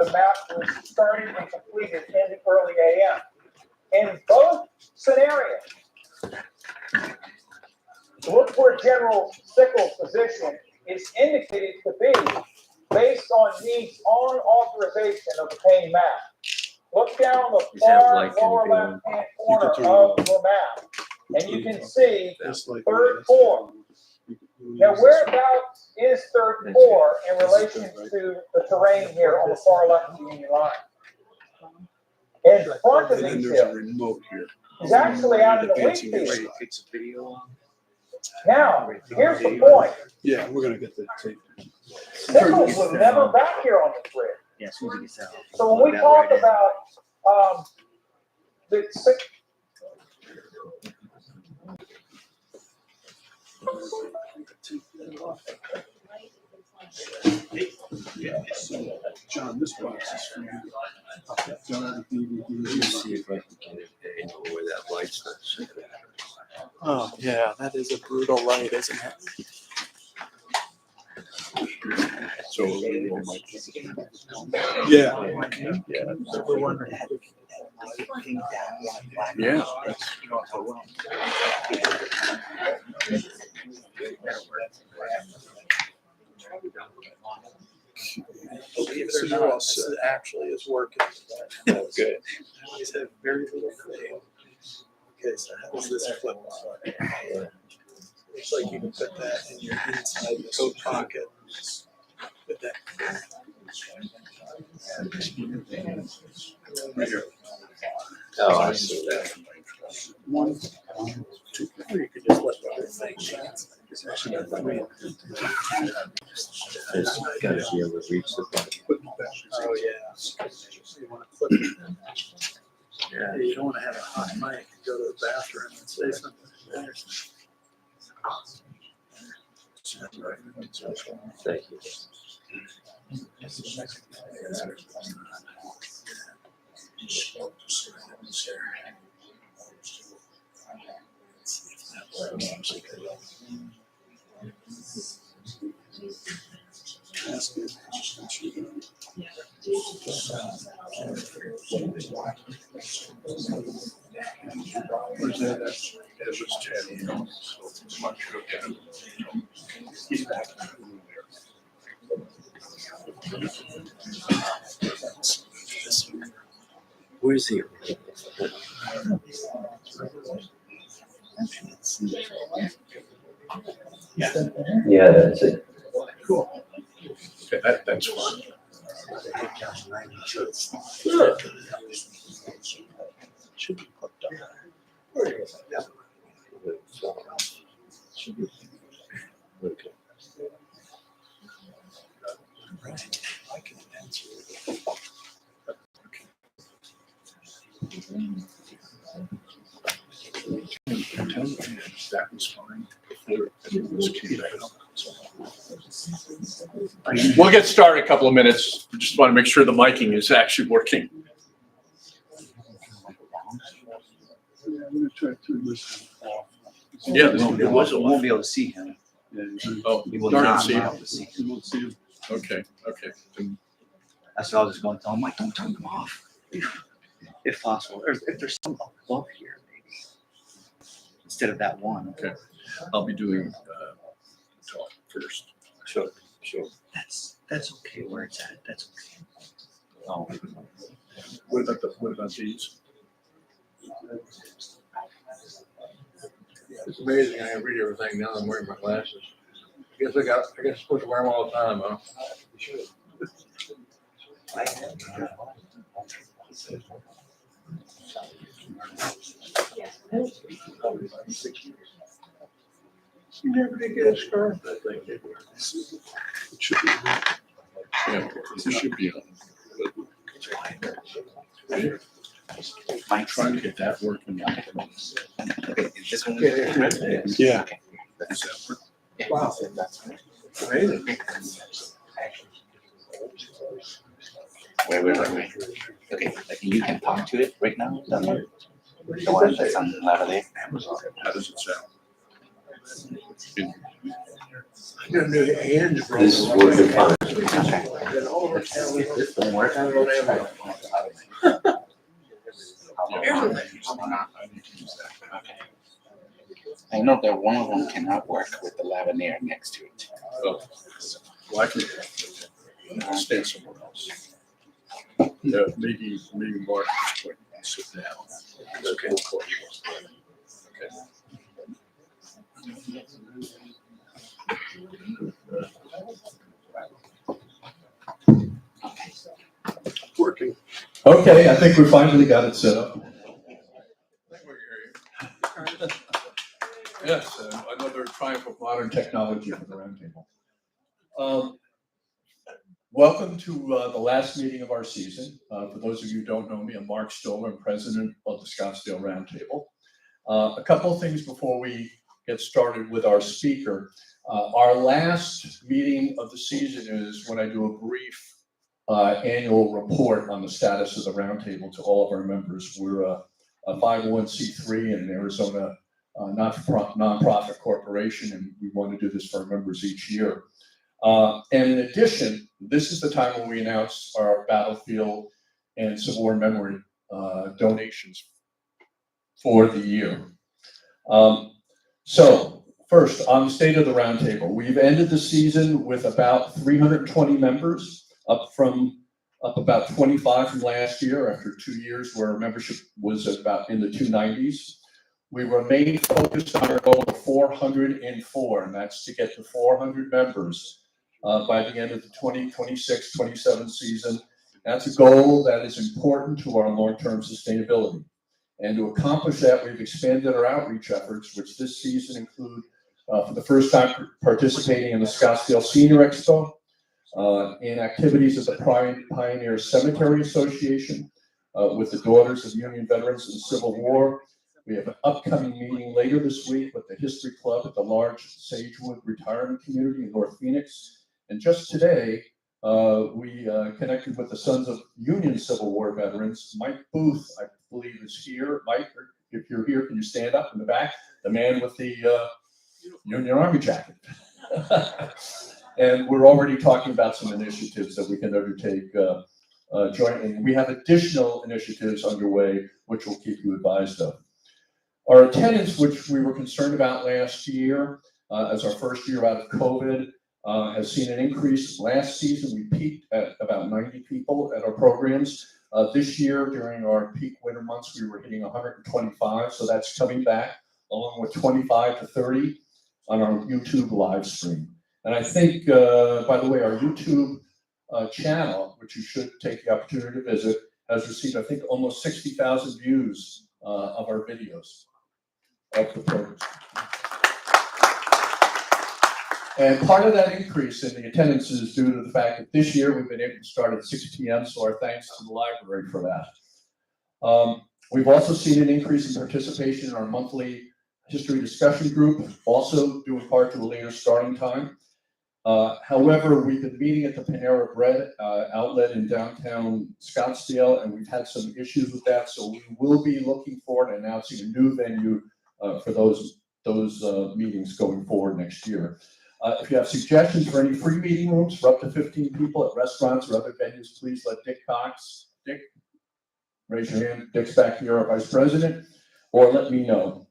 the map was started and completed in the early AM. In both scenarios, look where General Sickles' position is indicated to be based on Meade's own authorization of the Payne map. Look down the far lower left-hand corner of the map, and you can see Third Corps. Now, whereabouts is Third Corps in relation to the terrain here on the far left of the Union line? In front of these hills. He's actually out in the wheat field. Now, here's the point. Yeah, we're gonna get the tape. Sickles was never back here on the grid. Yeah, as soon as he gets out. So when we talk about the John, this box is for you. John, DVD. See if I can get it angle where that light's not shining. Oh, yeah, that is a brutal light, isn't it? So, Yeah. So we're wondering. yeah. So you're all set. Actually is working. Oh, good. He's had very little fail. Okay, so how does this flip? Looks like you can put that in your inside the coat pocket. Put that. Oh, I see that. One, two, or you could just let the whole thing chance. It's got to be able to reach the button. Oh, yeah. So you want to clip it. Yeah, you don't want to have a hot mic, go to the bathroom and say something. Thank you. Where's that? It was 10. So much again. He's back. Where's he? Yeah, that's it. Cool. Okay, that's fine. Sure. Should be clipped up. Yeah. Should be. Okay. Right. I can answer it. That was fine. We'll get started in a couple of minutes. Just want to make sure the miking is actually working. Yeah, I'm gonna try to turn this off. Yeah, there was a You lot. won't be able to see him. Oh, You will darn it, not see. be able to see him. You won't see him. Okay, okay. That's what I was just going to tell him. Like, don't turn them off, if possible. Or if there's some above here, maybe instead of that one. Okay. I'll be doing talk first. Sure. That's okay where it's at. That's okay. Oh, What about these? It's amazing. I read everything now. I'm wearing my glasses. I guess I'm supposed to wear them all the time, huh? You should. You never did get a scarf, I think. Did you? It should be. Yeah, this should be on. Mike, Trying to get that working. is this one? Yeah. Is that work? Wow. Amazing. Wait. Okay, you can talk to it right now. The one that's on lavalier. How does it sound? I got new hands. This is working fine. Been all over town. If this don't work, I don't know. I know that one of them cannot work with the lavalier next to it. Well, I can stand somewhere else. Yeah, maybe Mark would sit down. Okay. Working. Okay, I think we finally got it set up. Yes, another triumph of modern technology for the roundtable. Welcome to the last meeting of our season. For those of you who don't know me, I'm Mark Stoller, I'm president of the Scottsdale Roundtable. A couple of things before we get started with our speaker. Our last meeting of the season is when I do a brief annual report on the status of the roundtable to all of our members. We're a 501c3 in Arizona nonprofit corporation, and we want to do this for our members each year. And in addition, this is the time when we announce our battlefield and Civil War memory donations for the year. So first, on the state of the roundtable, we've ended the season with about 320 members, up about 25 from last year after 2 years where our membership was about in the 290s. We remain focused on our goal of 404, and that's to get to 400 members by the end of the 2026-27 season. That's a goal that is important to our long-term sustainability. And to accomplish that, we've expanded our outreach efforts, which this season include, for the first time, participating in the Scottsdale Senior Expo, in activities at the Pioneer Cemetery Association, with the Daughters of Union Veterans in the Civil War. We have an upcoming meeting later this week with the History Club at the large Sagewood Retirement Community in North Phoenix. And just today, we connected with the Sons of Union Civil War veterans. Mike Booth, I believe, is here. Mike, if you're here, can you stand up in the back? The man with the Union Army jacket. And we're already talking about some initiatives that we can undertake jointly. We have additional initiatives underway, which we'll keep you advised of. Our attendance, which we were concerned about last year, as our first year out of COVID, has seen an increase. Last season, we peaked at about 90 people at our programs. This year, during our peak winter months, we were hitting 125, so that's coming back, along with 25 to 30 on our YouTube live stream. And I think, by the way, our YouTube channel, which you should take the opportunity to visit, has received, I think, almost 60,000 views of our videos of the programs. And part of that increase in the attendance is due to the fact that this year we've been able to start at 6 p.m., so our thanks to the library for that. We've also seen an increase in participation in our monthly history discussion group, also due in part to a later starting time. However, we've been meeting at the Panera Bread outlet in downtown Scottsdale, and we've had some issues with that, so we will be looking forward to announcing a new venue for those meetings going forward next year. If you have suggestions for any free meeting rooms for up to 15 people at restaurants or other venues, please let Dick Cox, Dick, raise your hand, Dick's back here, our vice president, or let me know.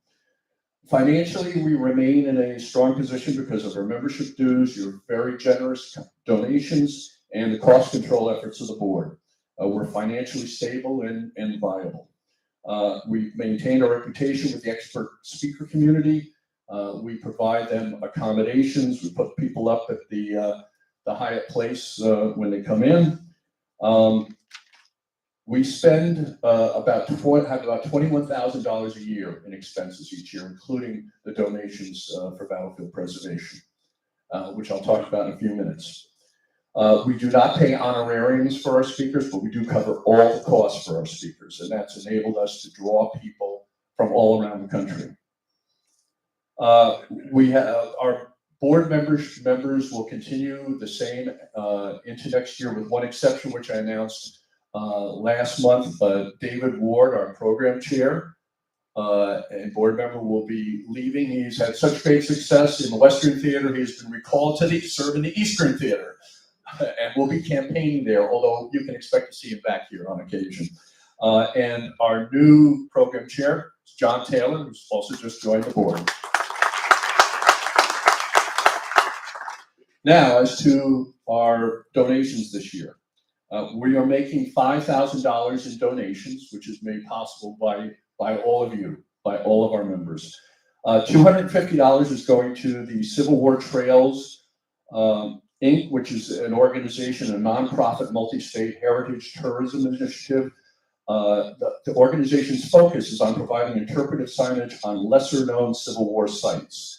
Financially, we remain in a strong position because of our membership dues, your very generous donations, and the cost control efforts of the board. We're financially stable and viable. We've maintained our reputation with the expert speaker community. We provide them accommodations. We put people up at the Hyatt Place when they come in. We spend have about $21,000 a year in expenses each year, including the donations for battlefield preservation, which I'll talk about in a few minutes. We do not pay honorariums for our speakers, but we do cover all the costs for our speakers, and that's enabled us to draw people from all around the country. We have our board members will continue the same into next year, with one exception, which I announced last month. David Ward, our program chair, and board member, will be leaving. He's had such great success in the Western Theater. He's been recalled to serve in the Eastern Theater, and will be campaigning there, although you can expect to see him back here on occasion. And our new program chair, John Taylor, who's also just joined the board. Now, as to our donations this year, we are making $5,000 in donations, which is made possible by all of you, by all of our members. $250 is going to the Civil War Trails Inc., which is an organization, a nonprofit multi-state heritage tourism initiative. The organization's focus is on providing interpretive signage on lesser-known Civil War sites.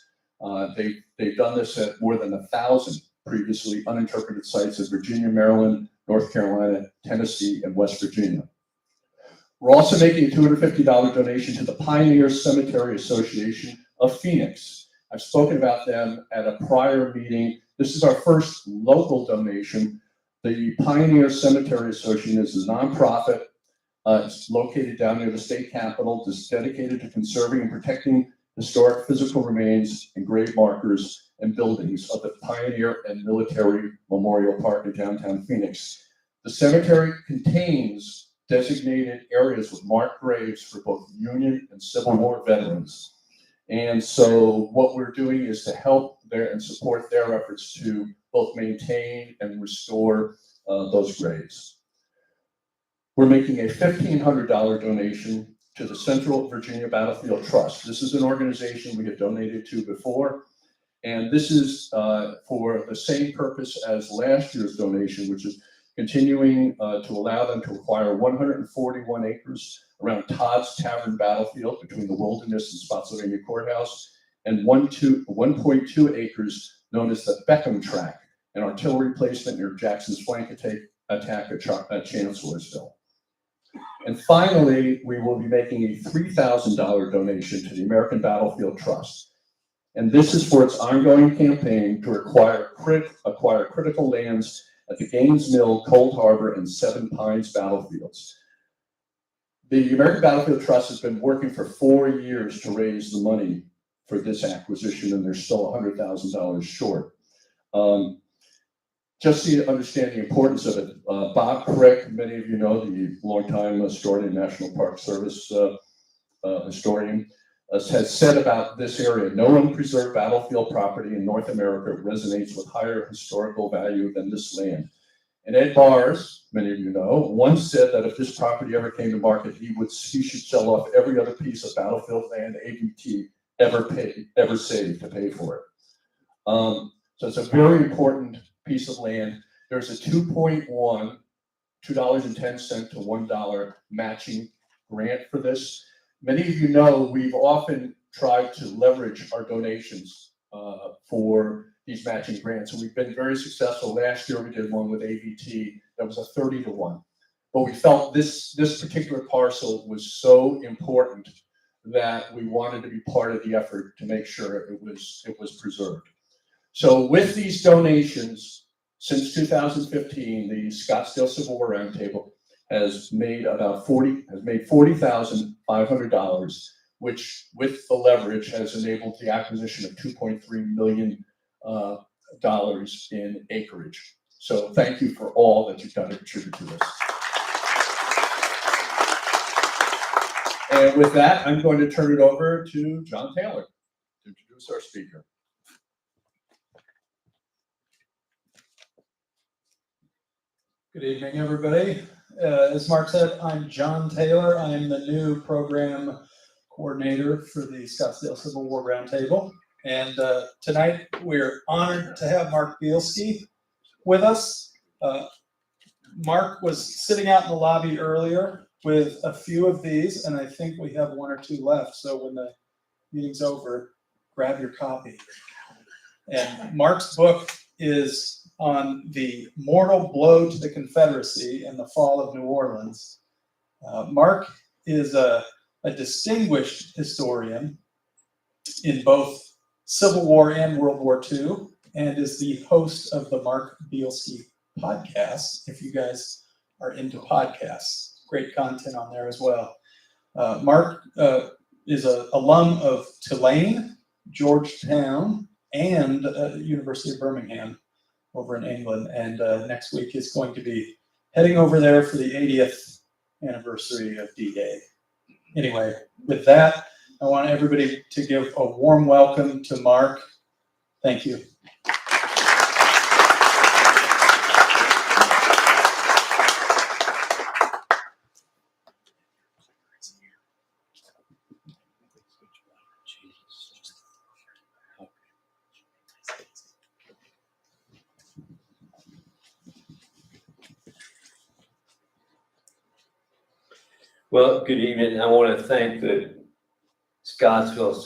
They've done this at more than 1,000 previously uninterpreted sites in Virginia, Maryland, North Carolina, Tennessee, and West Virginia. We're also making a $250 donation to the Pioneer Cemetery Association of Phoenix. I've spoken about them at a prior meeting. This is our first local donation. The Pioneer Cemetery Association is a nonprofit. It's located down near the state capitol. It's dedicated to conserving and protecting historic physical remains and grave markers and buildings of the Pioneer and Military Memorial Park in downtown Phoenix. The cemetery contains designated areas with marked graves for both Union and Civil War veterans. And so what we're doing is to help and support their efforts to both maintain and restore those graves. We're making a $1,500 donation to the Central Virginia Battlefield Trust. This is an organization we have donated to before, and this is for the same purpose as last year's donation, which is continuing to allow them to acquire 141 acres around Todd's Tavern Battlefield between the Wilderness and Spotsylvania Courthouse, and 1.2 acres known as the Beckham Track, an artillery placement near Jackson's flank attack at Chancellorsville. And finally, we will be making a $3,000 donation to the American Battlefield Trust. And this is for its ongoing campaign to acquire critical lands at the Gaines Mill, Cold Harbor, and Seven Pines battlefields. The American Battlefield Trust has been working for 4 years to raise the money for this acquisition, and they're still $100,000 short. Just to understand the importance of it, Bob Crick, many of you know, the longtime historian, National Park Service historian, has said about this area, no unpreserved battlefield property in North America resonates with higher historical value than this land. And Ed Bars, many of you know, once said that if this property ever came to market, he should sell off every other piece of battlefield land ABT ever saved to pay for it. So it's a very important piece of land. There's a $2.10 to $1 matching grant for this. Many of you know we've often tried to leverage our donations for these matching grants, and we've been very successful. Last year we did one with ABT that was a 30 to 1. But we felt this particular parcel was so important that we wanted to be part of the effort to make sure it was preserved. So with these donations, since 2015, the Scottsdale Civil War Roundtable has made $40,500, which with the leverage has enabled the acquisition of $2.3 million in acreage. So thank you for all that you've done to contribute to this. And with that, I'm going to turn it over to John Taylor to introduce our speaker. Good evening, everybody. As Mark said, I'm John Taylor. I'm the new program coordinator for the Scottsdale Civil War Roundtable. And tonight we're honored to have Mark Bielski with us. Mark was sitting out in the lobby earlier with a few of these, and I think we have 1 or 2 left. So when the meeting's over, grab your copy. And Mark's book is on the mortal blow to the Confederacy and the fall of New Orleans. Mark is a distinguished historian in both Civil War and World War II, and is the host of the Mark Bielski podcast, if you guys are into podcasts. Great content on there as well. Mark is an alum of Tulane, Georgetown, and University of Birmingham over in England. And next week is going to be heading over there for the 80th anniversary of D-Day. Anyway, with that, I want everybody to give a warm welcome to Mark. Thank you. Well, good evening. I want to thank the Scottsdale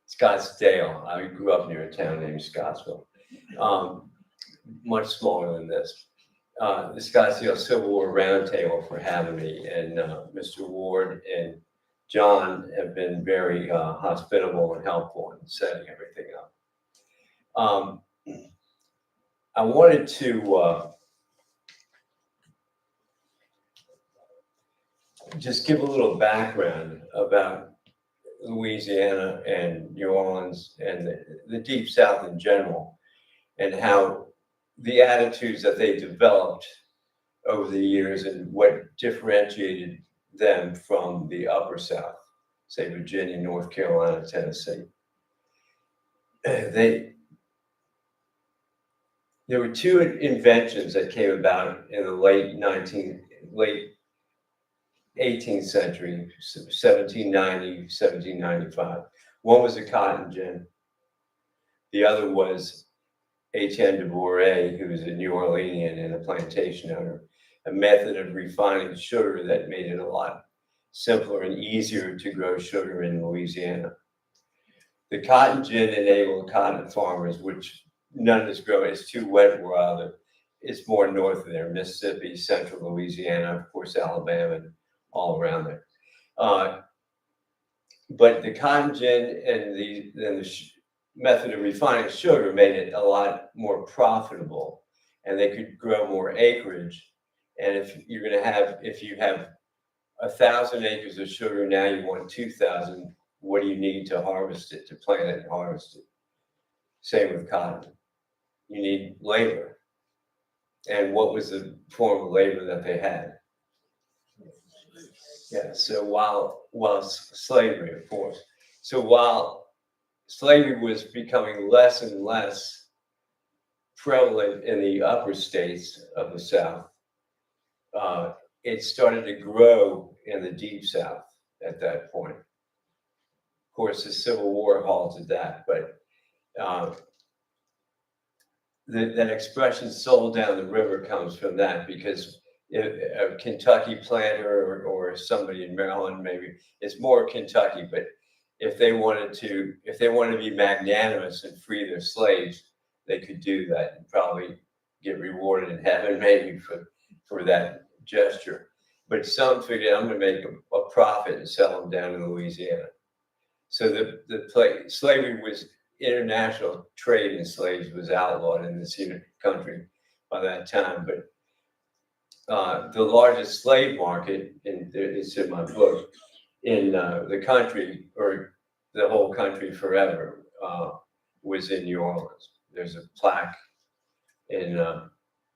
Scottsdale. I grew up near a town named Scottsville, much smaller than this. The Scottsdale Civil War Roundtable for having me, and Mr. Ward and John have been very hospitable and helpful in setting everything up. I wanted to just give a little background about Louisiana and New Orleans and the Deep South in general, and how the attitudes that they developed over the years and what differentiated them from the Upper South, say Virginia, North Carolina, Tennessee. There were two inventions that came about in the late 18th century, 1790, 1795. One was the cotton gin. The other was Etienne de Bourret, who was a New Orleanian and a plantation owner, a method of refining sugar that made it a lot simpler and easier to grow sugar in Louisiana. The cotton gin enabled cotton farmers, which none is growing, it's too wet where either. It's more north of there, Mississippi, central Louisiana, of course, Alabama, and all around there. But the cotton gin and the method of refining sugar made it a lot more profitable, and they could grow more acreage. And if you have 1,000 acres of sugar, now you want 2,000. What do you need to harvest it, to plant it and harvest it? Same with cotton. You need labor. And what was the form of labor that they had? Yeah, so while slavery, of course. So while slavery was becoming less and less prevalent in the upper states of the South, it started to grow in the Deep South at that point. Of course, the Civil War halted that, but that expression "sold down the river" comes from that, because a Kentucky planter or somebody in Maryland, maybe it's more Kentucky, but if they wanted to be magnanimous and free their slaves, they could do that and probably get rewarded in heaven maybe for that gesture. But some figured, I'm going to make a profit and sell them down in Louisiana. So slavery was, international trade in slaves was outlawed in this country by that time. But the largest slave market, it's in my book, in the country, or the whole country forever, was in New Orleans. There's a plaque in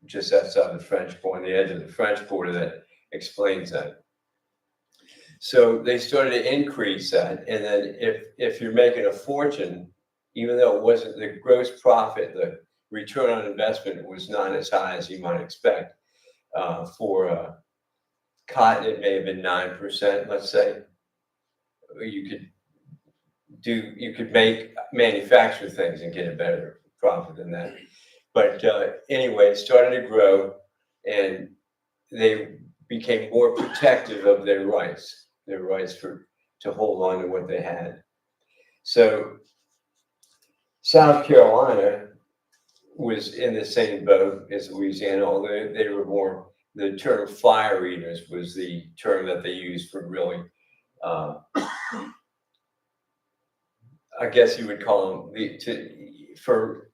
just outside the French Quarter, on the edge of the French Quarter, that explains that. So they started to increase that, and then if you're making a fortune, even though it wasn't the gross profit, the return on investment was not as high as you might expect. For cotton, it may have been 9%, let's say. You could manufacture things and get a better profit than that. But anyway, it started to grow, and they became more protective of their rights to hold on to what they had. So South Carolina was in the same boat as Louisiana, although they were more, the term fire eaters was the term that they used for really, I guess you would call them for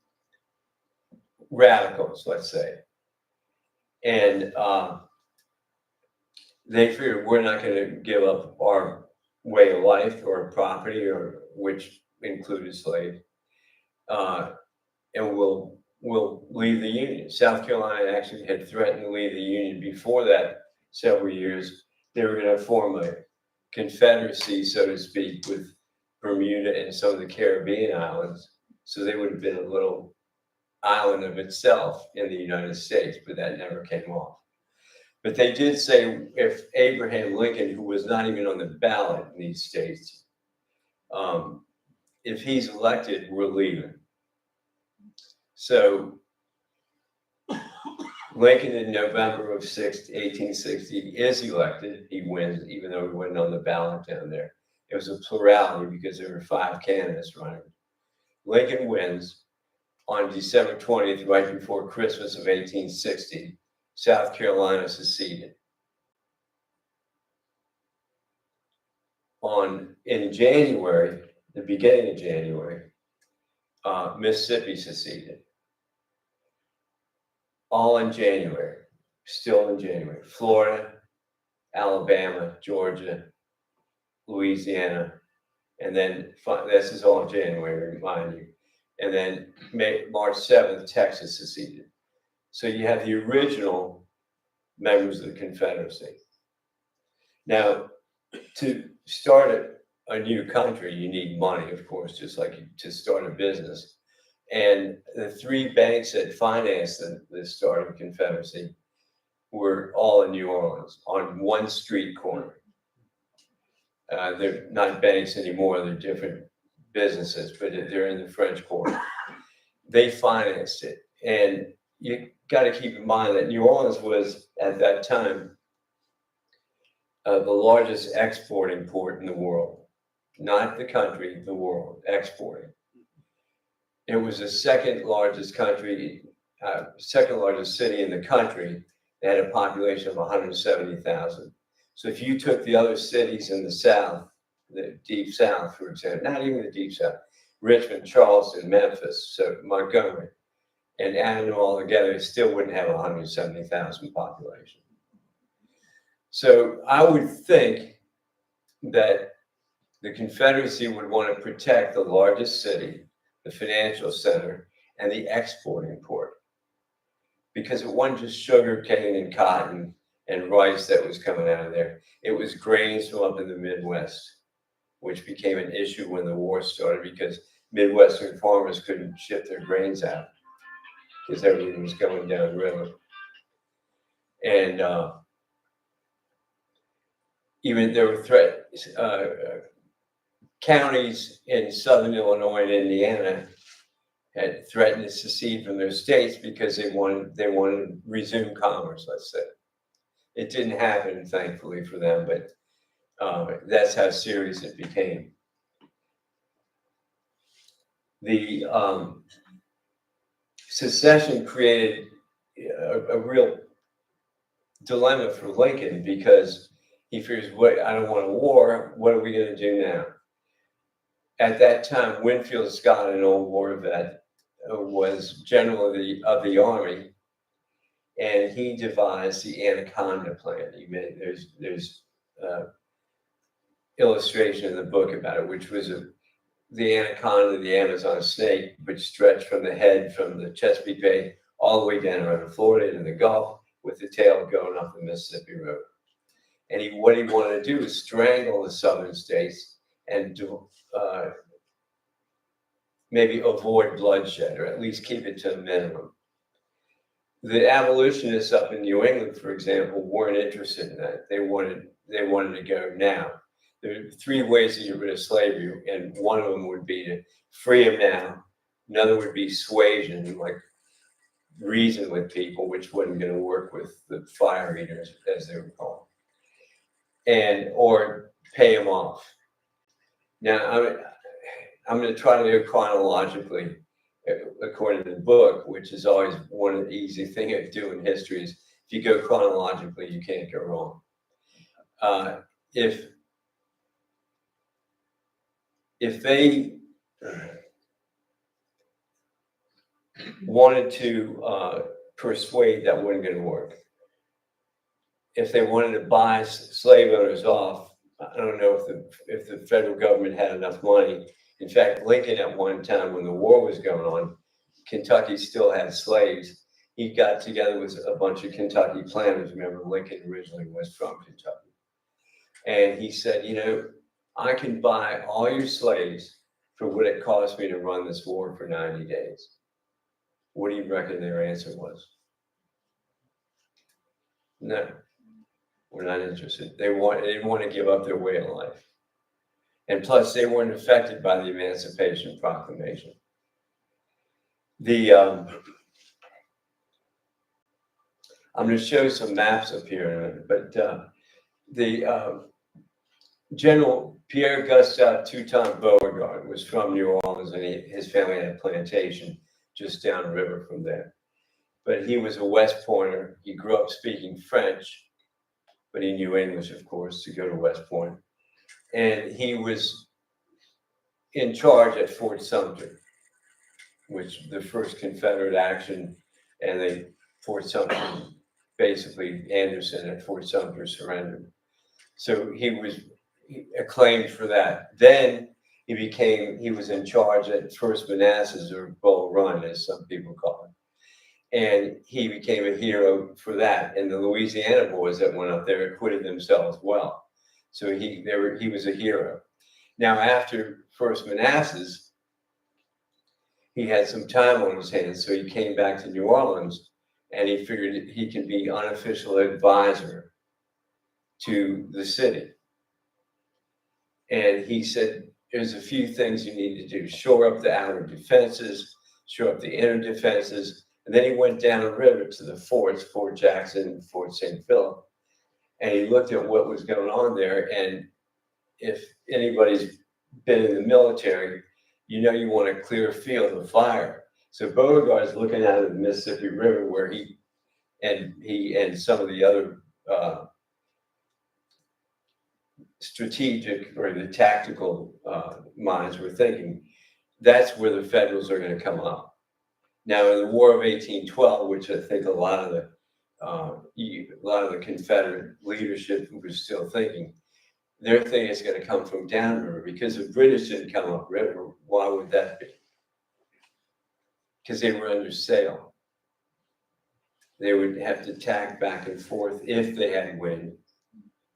radicals, let's say. And they figured we're not going to give up our way of life or property, or which included slaves, and we'll leave the Union. South Carolina actually had threatened to leave the Union before that several years. They were going to form a confederacy, so to speak, with Bermuda and some of the Caribbean islands. So they would have been a little island of itself in the United States, but that never came off. But they did say if Abraham Lincoln, who was not even on the ballot in these states, if he's elected, we're leaving. So Lincoln in November of 1860 is elected. He wins, even though he wasn't on the ballot down there. It was a plurality because there were 5 candidates running. Lincoln wins on December 20th, right before Christmas of 1860. South Carolina seceded. In January, the beginning of January, Mississippi seceded. All in January, still in January. Florida, Alabama, Georgia, Louisiana, and then this is all in January, remind you. And then March 7th, Texas seceded. So you have the original members of the Confederacy. Now, to start a new country, you need money, of course, just like to start a business. And the 3 banks that financed the start of the Confederacy were all in New Orleans on one street corner. They're not banks anymore, they're different businesses, but they're in the French Quarter. They financed it. And you got to keep in mind that New Orleans was, at that time, the largest exporting port in the world. Not the country, the world, exporting. It was the second largest city in the country that had a population of 170,000. So if you took the other cities in the South, the Deep South, for example, not even the Deep South, Richmond, Charleston, Memphis, so Montgomery, and added them all together, it still wouldn't have 170,000 population. So I would think that the Confederacy would want to protect the largest city, the financial center, and the exporting port. Because it wasn't just sugar cane and cotton and rice that was coming out of there. It was grains from up in the Midwest, which became an issue when the war started because Midwestern farmers couldn't ship their grains out because everything was going downriver. And even there were threats. Counties in southern Illinois and Indiana had threatened to secede from their states because they wanted to resume commerce, let's say. It didn't happen, thankfully for them, but that's how serious it became. The secession created a real dilemma for Lincoln because he figures, I don't want a war, what are we going to do now? At that time, Winfield Scott, an old war vet, was general of the army, and he devised the Anaconda Plan. There's illustration in the book about it, which was the anaconda, the Amazon snake, which stretched from the head from the Chesapeake Bay all the way down around Florida into the Gulf, with the tail going up the Mississippi River. And what he wanted to do was strangle the southern states and maybe avoid bloodshed, or at least keep it to a minimum. The abolitionists up in New England, for example, weren't interested in that. They wanted to go now. There are 3 ways to get rid of slavery, and one of them would be to free them now. Another would be suasion, like reason with people, which wasn't going to work with the fire eaters, as they were called, or pay them off. Now, I'm going to try to go chronologically, according to the book, which is always one of the easy things to do in history is if you go chronologically, you can't go wrong. If they wanted to persuade that wasn't going to work, if they wanted to buy slave owners off, I don't know if the federal government had enough money. In fact, Lincoln at one time when the war was going on, Kentucky still had slaves. He got together with a bunch of Kentucky planters. Remember, Lincoln originally was from Kentucky. And he said, you know, I can buy all your slaves for what it cost me to run this war for 90 days. What do you reckon their answer was? No, we're not interested. They didn't want to give up their way of life. And plus, they weren't affected by the Emancipation Proclamation. I'm going to show some maps up here in a minute, but the General Pierre Gustave Toutant Beauregard was from New Orleans, and his family had a plantation just downriver from there. But he was a West Pointer. He grew up speaking French, but he knew English, of course, to go to West Point. And he was in charge at Fort Sumter, which the first Confederate action, and Fort Sumter, basically Anderson at Fort Sumter surrendered. So he was acclaimed for that. Then he was in charge at First Manassas, or Bull Run, as some people call it. And he became a hero for that. And the Louisiana boys that went up there acquitted themselves well. So he was a hero. Now, after First Manassas, he had some time on his hands, so he came back to New Orleans, and he figured he could be unofficial advisor to the city. And he said, there's a few things you need to do. Shore up the outer defenses, shore up the inner defenses. And then he went down the river to the forts, Fort Jackson, Fort St. Philip. And he looked at what was going on there. And if anybody's been in the military, you know you want to clear a field of fire. So Beauregard's looking out of the Mississippi River, where he and some of the other strategic or the tactical minds were thinking, that's where the Federals are going to come up. Now, in the War of 1812, which I think a lot of the Confederate leadership was still thinking, their thing is going to come from downriver, because the British didn't come upriver. Why would that be? Because they were under sail. They would have to tack back and forth if they had wind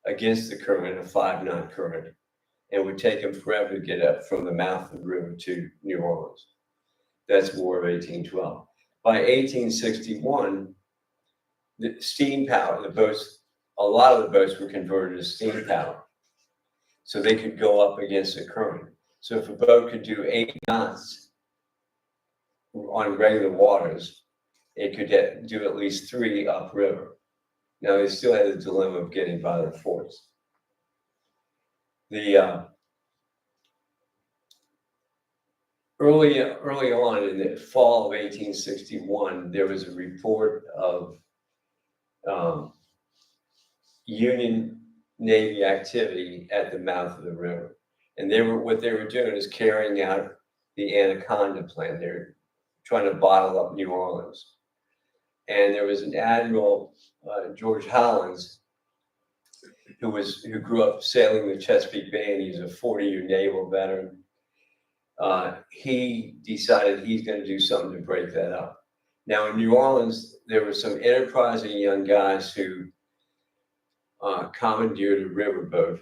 against the current, a 5-knot current. It would take them forever to get up from the mouth of the river to New Orleans. That's War of 1812. By 1861, the steam power, a lot of the boats were converted to steam power, so they could go up against the current. So if a boat could do 8 knots on regular waters, it could do at least 3 upriver. Now, they still had the dilemma of getting by their forts. Early on in the fall of 1861, there was a report of Union Navy activity at the mouth of the river. And what they were doing is carrying out the Anaconda plan. They're trying to bottle up New Orleans. And there was an Admiral, George Hollins, who grew up sailing the Chesapeake Bay, and he's a 40-year naval veteran. He decided he's going to do something to break that up. Now, in New Orleans, there were some enterprising young guys who commandeered a riverboat,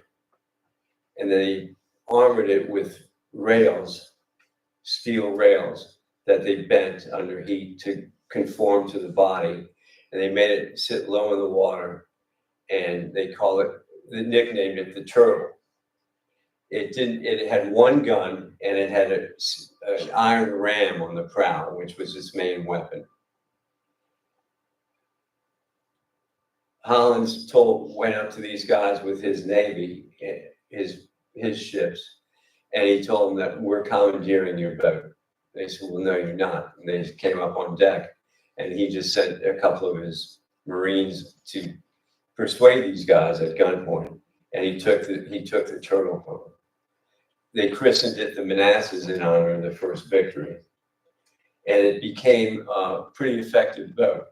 and they armored it with rails, steel rails that they bent under heat to conform to the body, and they made it sit low in the water, and they nicknamed it the Turtle. It had one gun, and it had an iron ram on the prow, which was its main weapon. Hollins went up to these guys with his navy, his ships, and he told them that we're commandeering your boat. They said, well, no, you're not. And they came up on deck, and he just sent a couple of his Marines to persuade these guys at gunpoint, and he took the Turtle from them. They christened it the Manassas in honor of the first victory, and it became a pretty effective boat.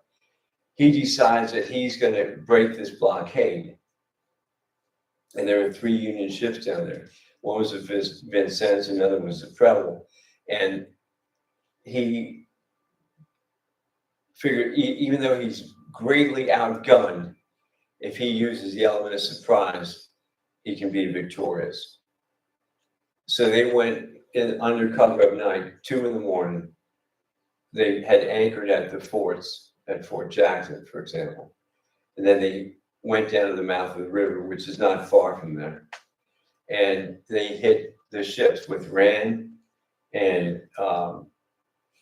he decides that he's going to break this blockade. And there were 3 Union ships down there. One was the Vincennes, another was the Preble. And he figured, even though he's greatly outgunned, if he uses the element of surprise, he can be victorious. So they went in under cover of night, 2 in the morning. They had anchored at the forts, at Fort Jackson, for example. And then they went down to the mouth of the river, which is not far from there. And they hit the ships with ran, and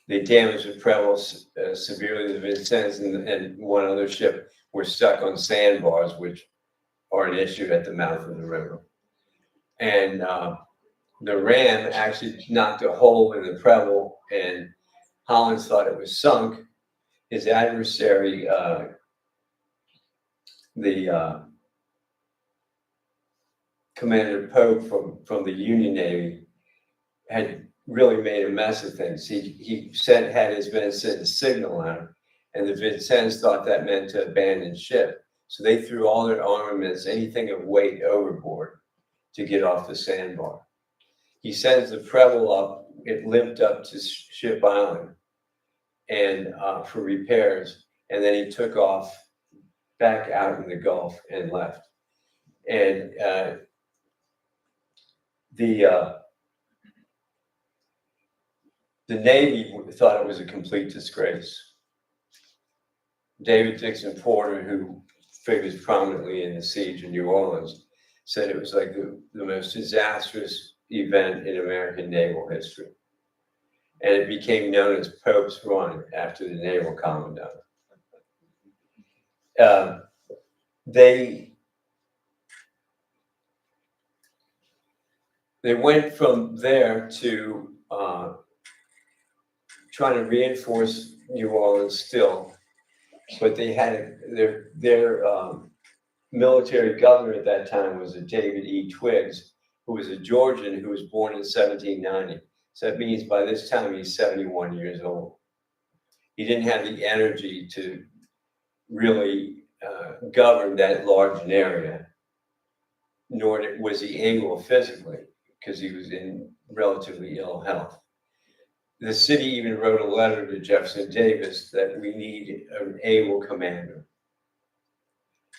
they damaged the Preble severely. The Vincennes and one other ship were stuck on sandbars, which are an issue at the mouth of the river. And the ram actually knocked a hole in the Preble, and Hollins thought it was sunk. His adversary, the Commander Pope from the Union Navy, had really made a mess of things. He had his men send a signal out, and the Vincennes thought that meant to abandon ship. So they threw all their armaments, anything of weight, overboard to get off the sandbar. He sends the Preble up. It limped up to Ship Island and for repairs, and then he took off back out in the Gulf and left. And the Navy thought it was a complete disgrace. David Dixon Porter, who figures prominently in the siege of New Orleans, said it was like the most disastrous event in American naval history. And it became known as Pope's Run after the naval commandant. They went from there to trying to reinforce New Orleans still, but they had their military governor at that time was a David E. Twiggs, who was a Georgian who was born in 1790. So that means by this time he's 71 years old. He didn't have the energy to really govern that large an area, nor was he able physically, because he was in relatively ill health. The city even wrote a letter to Jefferson Davis that we need an able commander.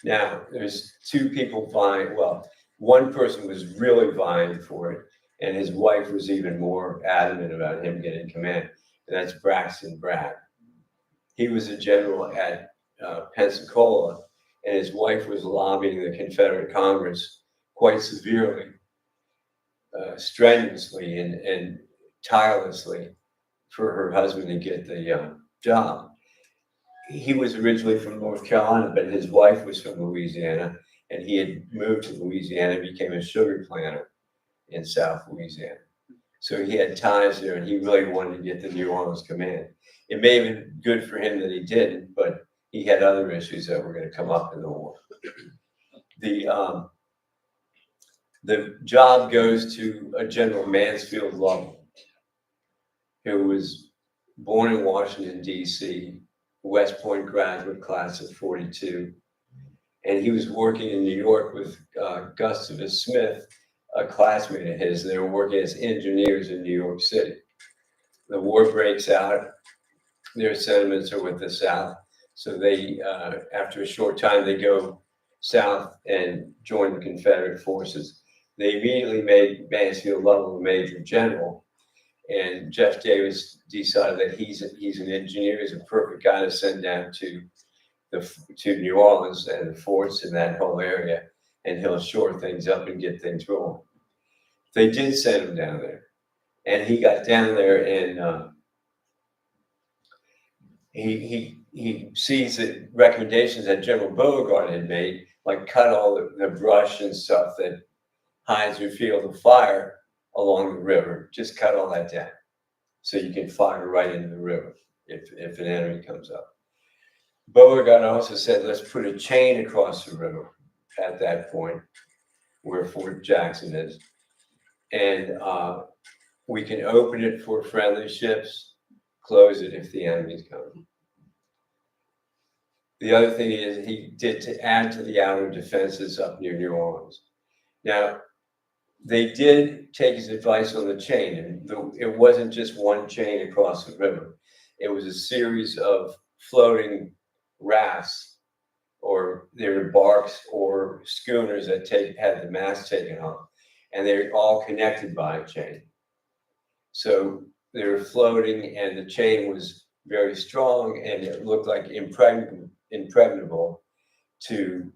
Now, there's 2 people vying. Well, one person was really vying for it, and his wife was even more adamant about him getting command, and that's Braxton Bragg. He was a general at Pensacola, and his wife was lobbying the Confederate Congress quite severely, strenuously, and tirelessly for her husband to get the job. He was originally from North Carolina, but his wife was from Louisiana, and he had moved to Louisiana and became a sugar planter in South Louisiana. So he had ties there, and he really wanted to get the New Orleans command. It may have been good for him that he didn't, but he had other issues that were going to come up in the war. The job goes to a General Mansfield Lovell, who was born in Washington, D.C., West Point graduate class of 42. And he was working in New York with Gustavus Smith, a classmate of his. They were working as engineers in New York City. The war breaks out. Their sentiments are with the South. So they, after a short time, they go south and join the Confederate forces. They immediately made Mansfield Lovell a major general. And Jeff Davis decided that he's an engineer, he's a perfect guy to send down to New Orleans and the forts in that whole area, and he'll shore things up and get things rolling. They did send him down there, and he got down there, and he sees the recommendations that General Beauregard had made, like cut all the brush and stuff that hides your field of fire along the river. Just cut all that down so you can fire right into the river if an enemy comes up. Beauregard also said, let's put a chain across the river at that point where Fort Jackson is. And we can open it for friendly ships, close it if the enemy's coming. The other thing is he did to add to the outer defenses up near New Orleans. Now, they did take his advice on the chain, and it wasn't just one chain across the river. It was a series of floating rafts, or they were barks or schooners that had the mast taken off, and they're all connected by a chain. So they were floating, and the chain was very strong, and it looked like impregnable to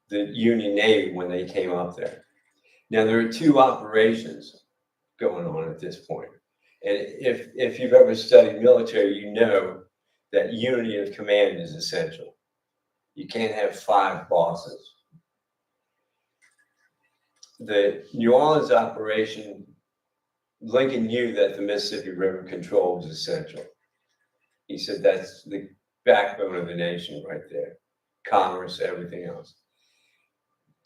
the Union Navy when they came up there. Now, there are two operations going on at this point. And if you've ever studied military, you know that unity of command is essential. You can't have 5 bosses. The New Orleans operation, Lincoln knew that the Mississippi River control was essential. He said that's the backbone of the nation right there. Commerce, everything else.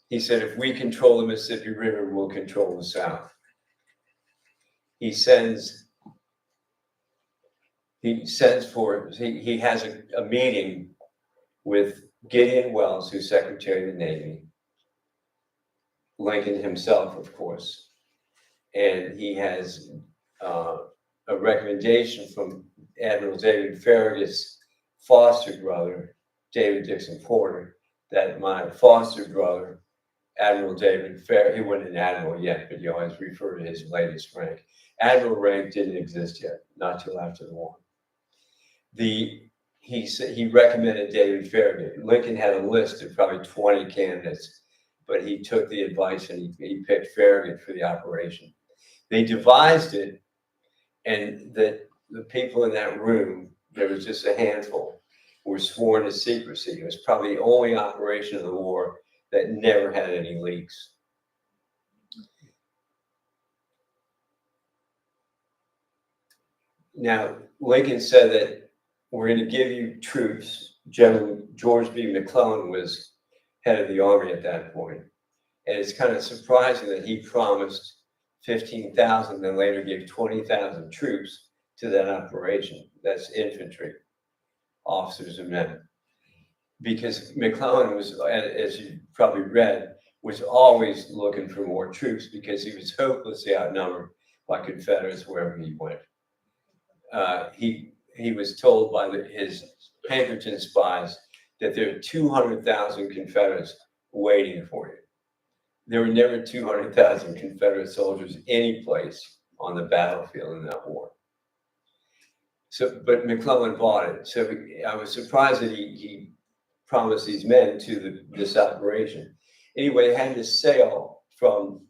He said, if we control the Mississippi River, we'll control the South. He has a meeting with Gideon Welles, who's Secretary of the Navy, Lincoln himself, of course, and he has a recommendation from Admiral David Farragut's foster brother, David Dixon Porter, that my foster brother, Admiral David Farragut, he wasn't an admiral yet, but you always refer to his latest rank. Admiral rank didn't exist yet, not till after the war. He recommended David Farragut. Lincoln had a list of probably 20 candidates, but he took the advice and he picked Farragut for the operation. They devised it, and the people in that room, there was just a handful, were sworn to secrecy. It was probably the only operation of the war that never had any leaks. Now, Lincoln said that we're going to give you troops. General George B. McClellan was head of the army at that point. And it's kind of surprising that he promised 15,000, then later gave 20,000 troops to that operation. That's infantry, officers and men. Because McClellan was, as you probably read, was always looking for more troops because he was hopelessly outnumbered by Confederates wherever he went. He was told by his Pinkerton spies that there are 200,000 Confederates waiting for you. There were never 200,000 Confederate soldiers any place on the battlefield in that war. So, but McClellan bought it. So I was surprised that he promised these men to this operation. Anyway, they had to sail from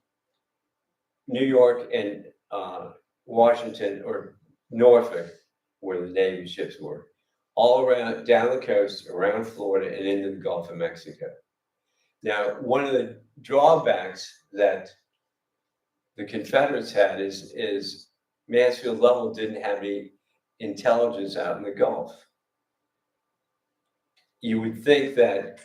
New York and Washington, or Norfolk, where the Navy ships were, all around, down the coast, around Florida, and into the Gulf of Mexico. Now, one of the drawbacks that the Confederates had is Mansfield Lovell didn't have any intelligence out in the Gulf. You would think that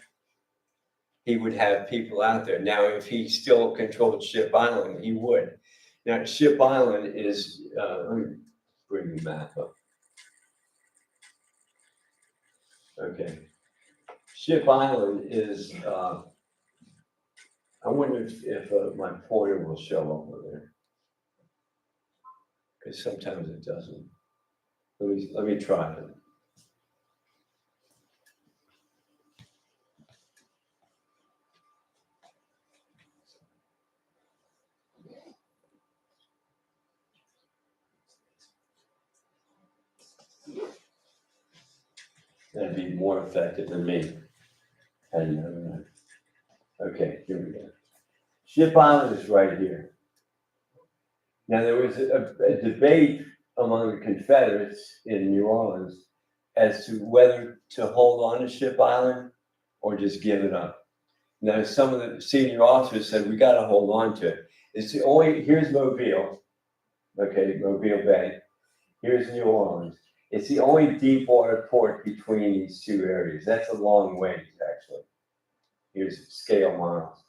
he would have people out there. Now, if he still controlled Ship Island, he would. Now, Ship Island is, let me bring the map up. Okay. Ship Island is, I wonder if my pointer will show up over there. Because sometimes it doesn't. Let me try it. That'd be more effective than me. Okay, here we go. Ship Island is right here. Now, there was a debate among the Confederates in New Orleans as to whether to hold on to Ship Island or just give it up. Now, some of the senior officers said, we got to hold on to it. It's the only, here's Mobile, okay, Mobile Bay. Here's New Orleans. It's the only deep water port between these two areas. That's a long ways, actually. Here's scale miles.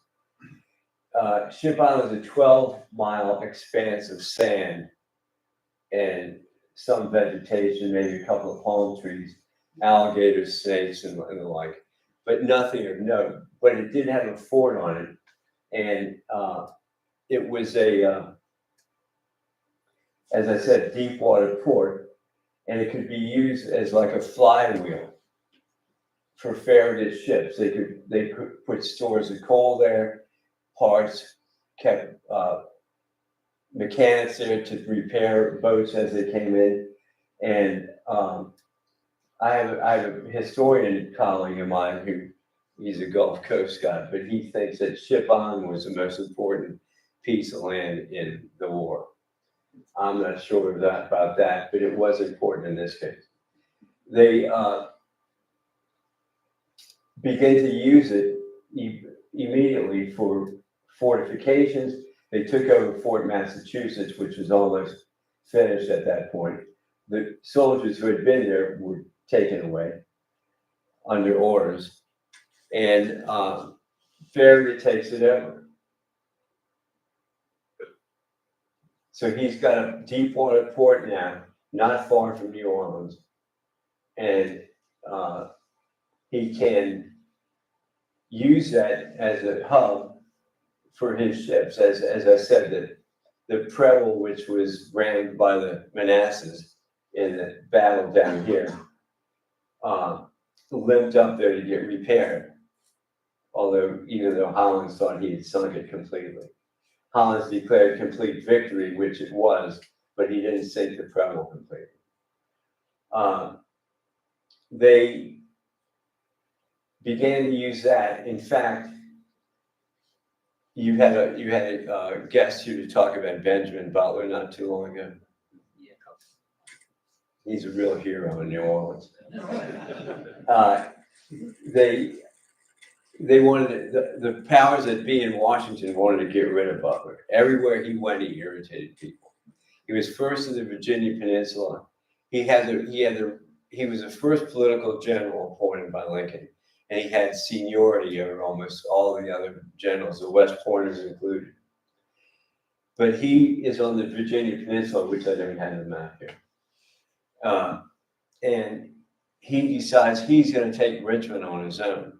Ship Island is a 12-mile expanse of sand, and some vegetation, maybe a couple of palm trees, alligators, snakes, and the like, but nothing of note. But it did have a fort on it, and it was as I said, deep water port, and it could be used as like a flywheel for Farragut ships. They could put stores of coal there, parts, kept mechanics there to repair boats as they came in. And I have a historian colleague of mine who he's a Gulf Coast guy, but he thinks that Ship On was the most important piece of land in the war. I'm not sure about that, but it was important in this case. They began to use it immediately for fortifications. They took over Fort Massachusetts, which was almost finished at that point. The soldiers who had been there were taken away under orders, and Farragut takes it over. So he's got a deep water port now, not far from New Orleans, and he can use that as a hub for his ships. As I said, the Preble, which was ran by the Manassas in the battle down here, limped up there to get repaired. Even though Holland thought he had sunk it completely. Holland declared complete victory, which it was, but he didn't sink the Preble completely. They began to use that. In fact, you had a guest here to talk about Benjamin Butler not too long ago. He's a real hero in New Orleans. They wanted the powers that be in Washington wanted to get rid of Butler. Everywhere he went, he irritated people. He was first in the Virginia Peninsula. He was the first political general appointed by Lincoln, and he had seniority over almost all the other generals, the West Pointers included. But he is on the Virginia Peninsula, which I don't have the map here. And he decides he's going to take Richmond on his own.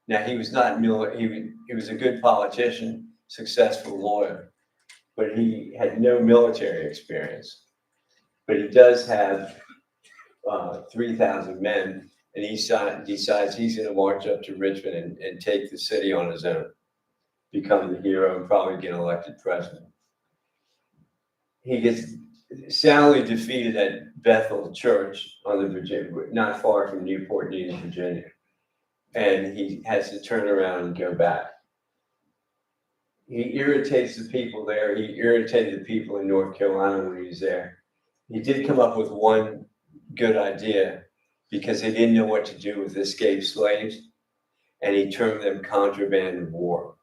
Now, he was not he was a good politician, successful lawyer, but he had no military experience. But he does have 3,000 men, and he decides he's going to march up to Richmond and take the city on his own, become the hero, and probably get elected president. He gets soundly defeated at Bethel Church on the Virginia, not far from Newport News, Virginia. And he has to turn around and go back. He irritates the people there. He irritated the people in North Carolina when he was there. He did come up with one good idea because they didn't know what to do with escaped slaves. And he termed them contraband of war,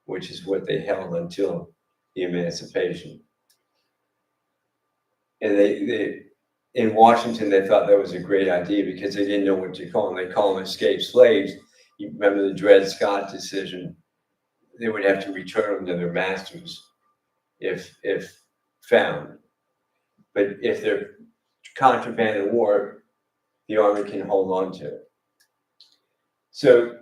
which is what they held until the emancipation. And in Washington, they thought that was a great idea because they didn't know what to call them. They call them escaped slaves. You remember the Dred Scott decision? They would have to return them to their masters if found. But if they're contraband of war, the army can hold on to it. So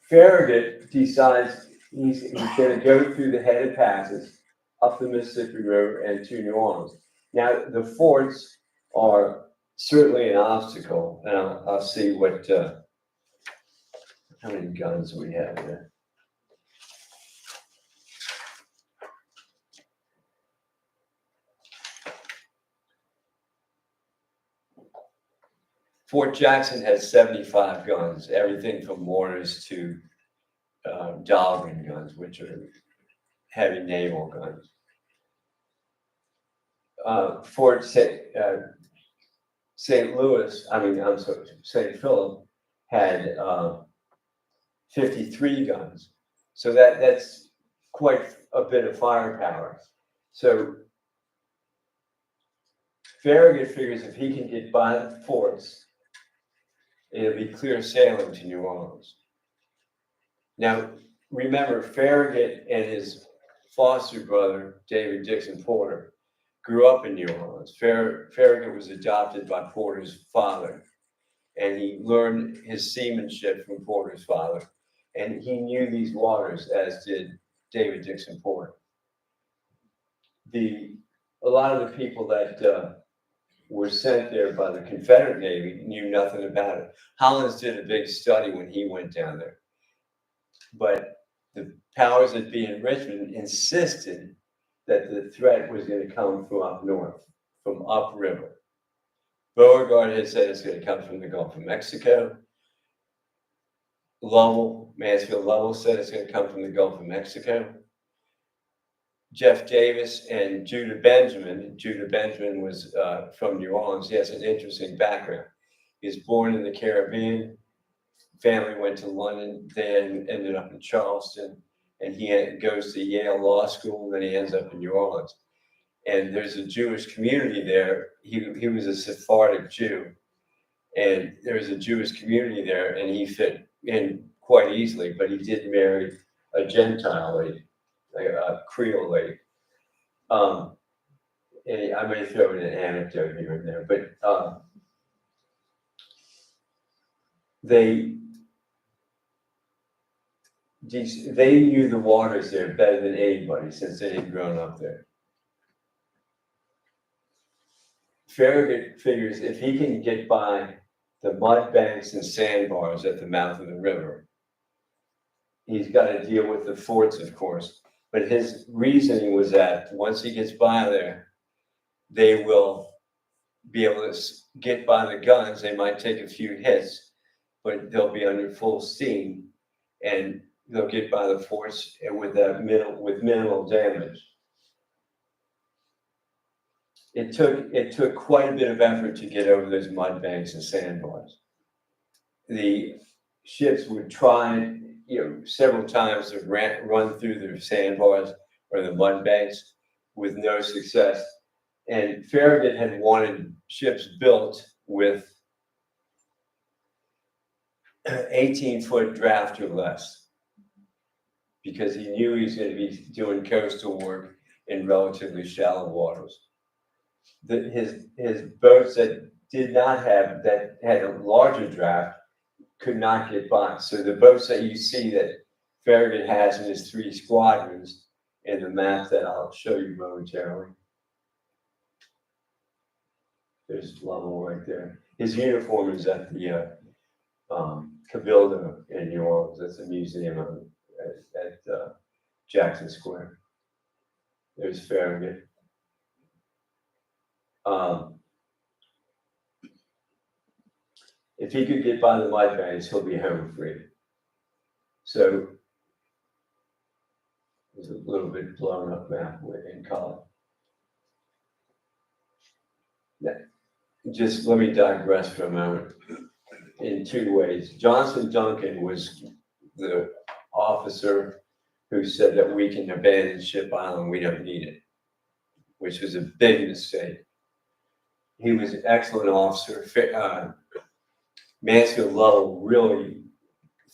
Farragut decides he's going to go through the headed passes up the Mississippi River and to New Orleans. Now, the forts are certainly an obstacle, and I'll see what how many guns we have there. Fort Jackson has 75 guns, everything from mortars to Dahlgren guns, which are heavy naval guns. Fort St. Philip had 53 guns. So that's quite a bit of firepower. So Farragut figures if he can get by the forts, it'll be clear sailing to New Orleans. Now, remember, Farragut and his foster brother, David Dixon Porter, grew up in New Orleans. Farragut was adopted by Porter's father, and he learned his seamanship from Porter's father. And he knew these waters, as did David Dixon Porter. A lot of the people that were sent there by the Confederate Navy knew nothing about it. Hollins did a big study when he went down there. But the powers that be in Richmond insisted that the threat was going to come from up north, from upriver. Beauregard had said it's going to come from the Gulf of Mexico. Mansfield Lovell said it's going to come from the Gulf of Mexico. Jeff Davis and Judah Benjamin was from New Orleans. He has an interesting background. He was born in the Caribbean. Family went to London, then ended up in Charleston, and he goes to Yale Law School, and then he ends up in New Orleans. And there's a Jewish community there. He was a Sephardic Jew, and there's a Jewish community there, and he fit in quite easily, but he did marry a Gentile lady, a Creole lady. And I may throw in an anecdote here and there, but they knew the waters there better than anybody since they had grown up there. Farragut figures if he can get by the mud banks and sandbars at the mouth of the river, he's got to deal with the forts, of course. But his reasoning was that once he gets by there, they will be able to get by the guns. They might take a few hits, but they'll be under full steam, and they'll get by the forts with minimal damage. It took quite a bit of effort to get over those mud banks and sandbars. The ships would try, several times to run through the sandbars or the mud banks with no success. And Farragut had wanted ships built with 18-foot draft or less, because he knew he was going to be doing coastal work in relatively shallow waters. His boats that had a larger draft could not get by. So the boats that you see that Farragut has in his 3 squadrons in the map that I'll show you momentarily. There's Lovell right there. His uniform is at the Cabildo in New Orleans. That's a museum at Jackson Square. There's Farragut. If he could get by the mud banks, he'll be home free. So there's a little bit blown up map in color. Now, just let me digress for a moment in 2 ways. Johnson Duncan was the officer who said that we can abandon Ship Island, we don't need it, which was a big mistake. He was an excellent officer. Mansfield Lovell really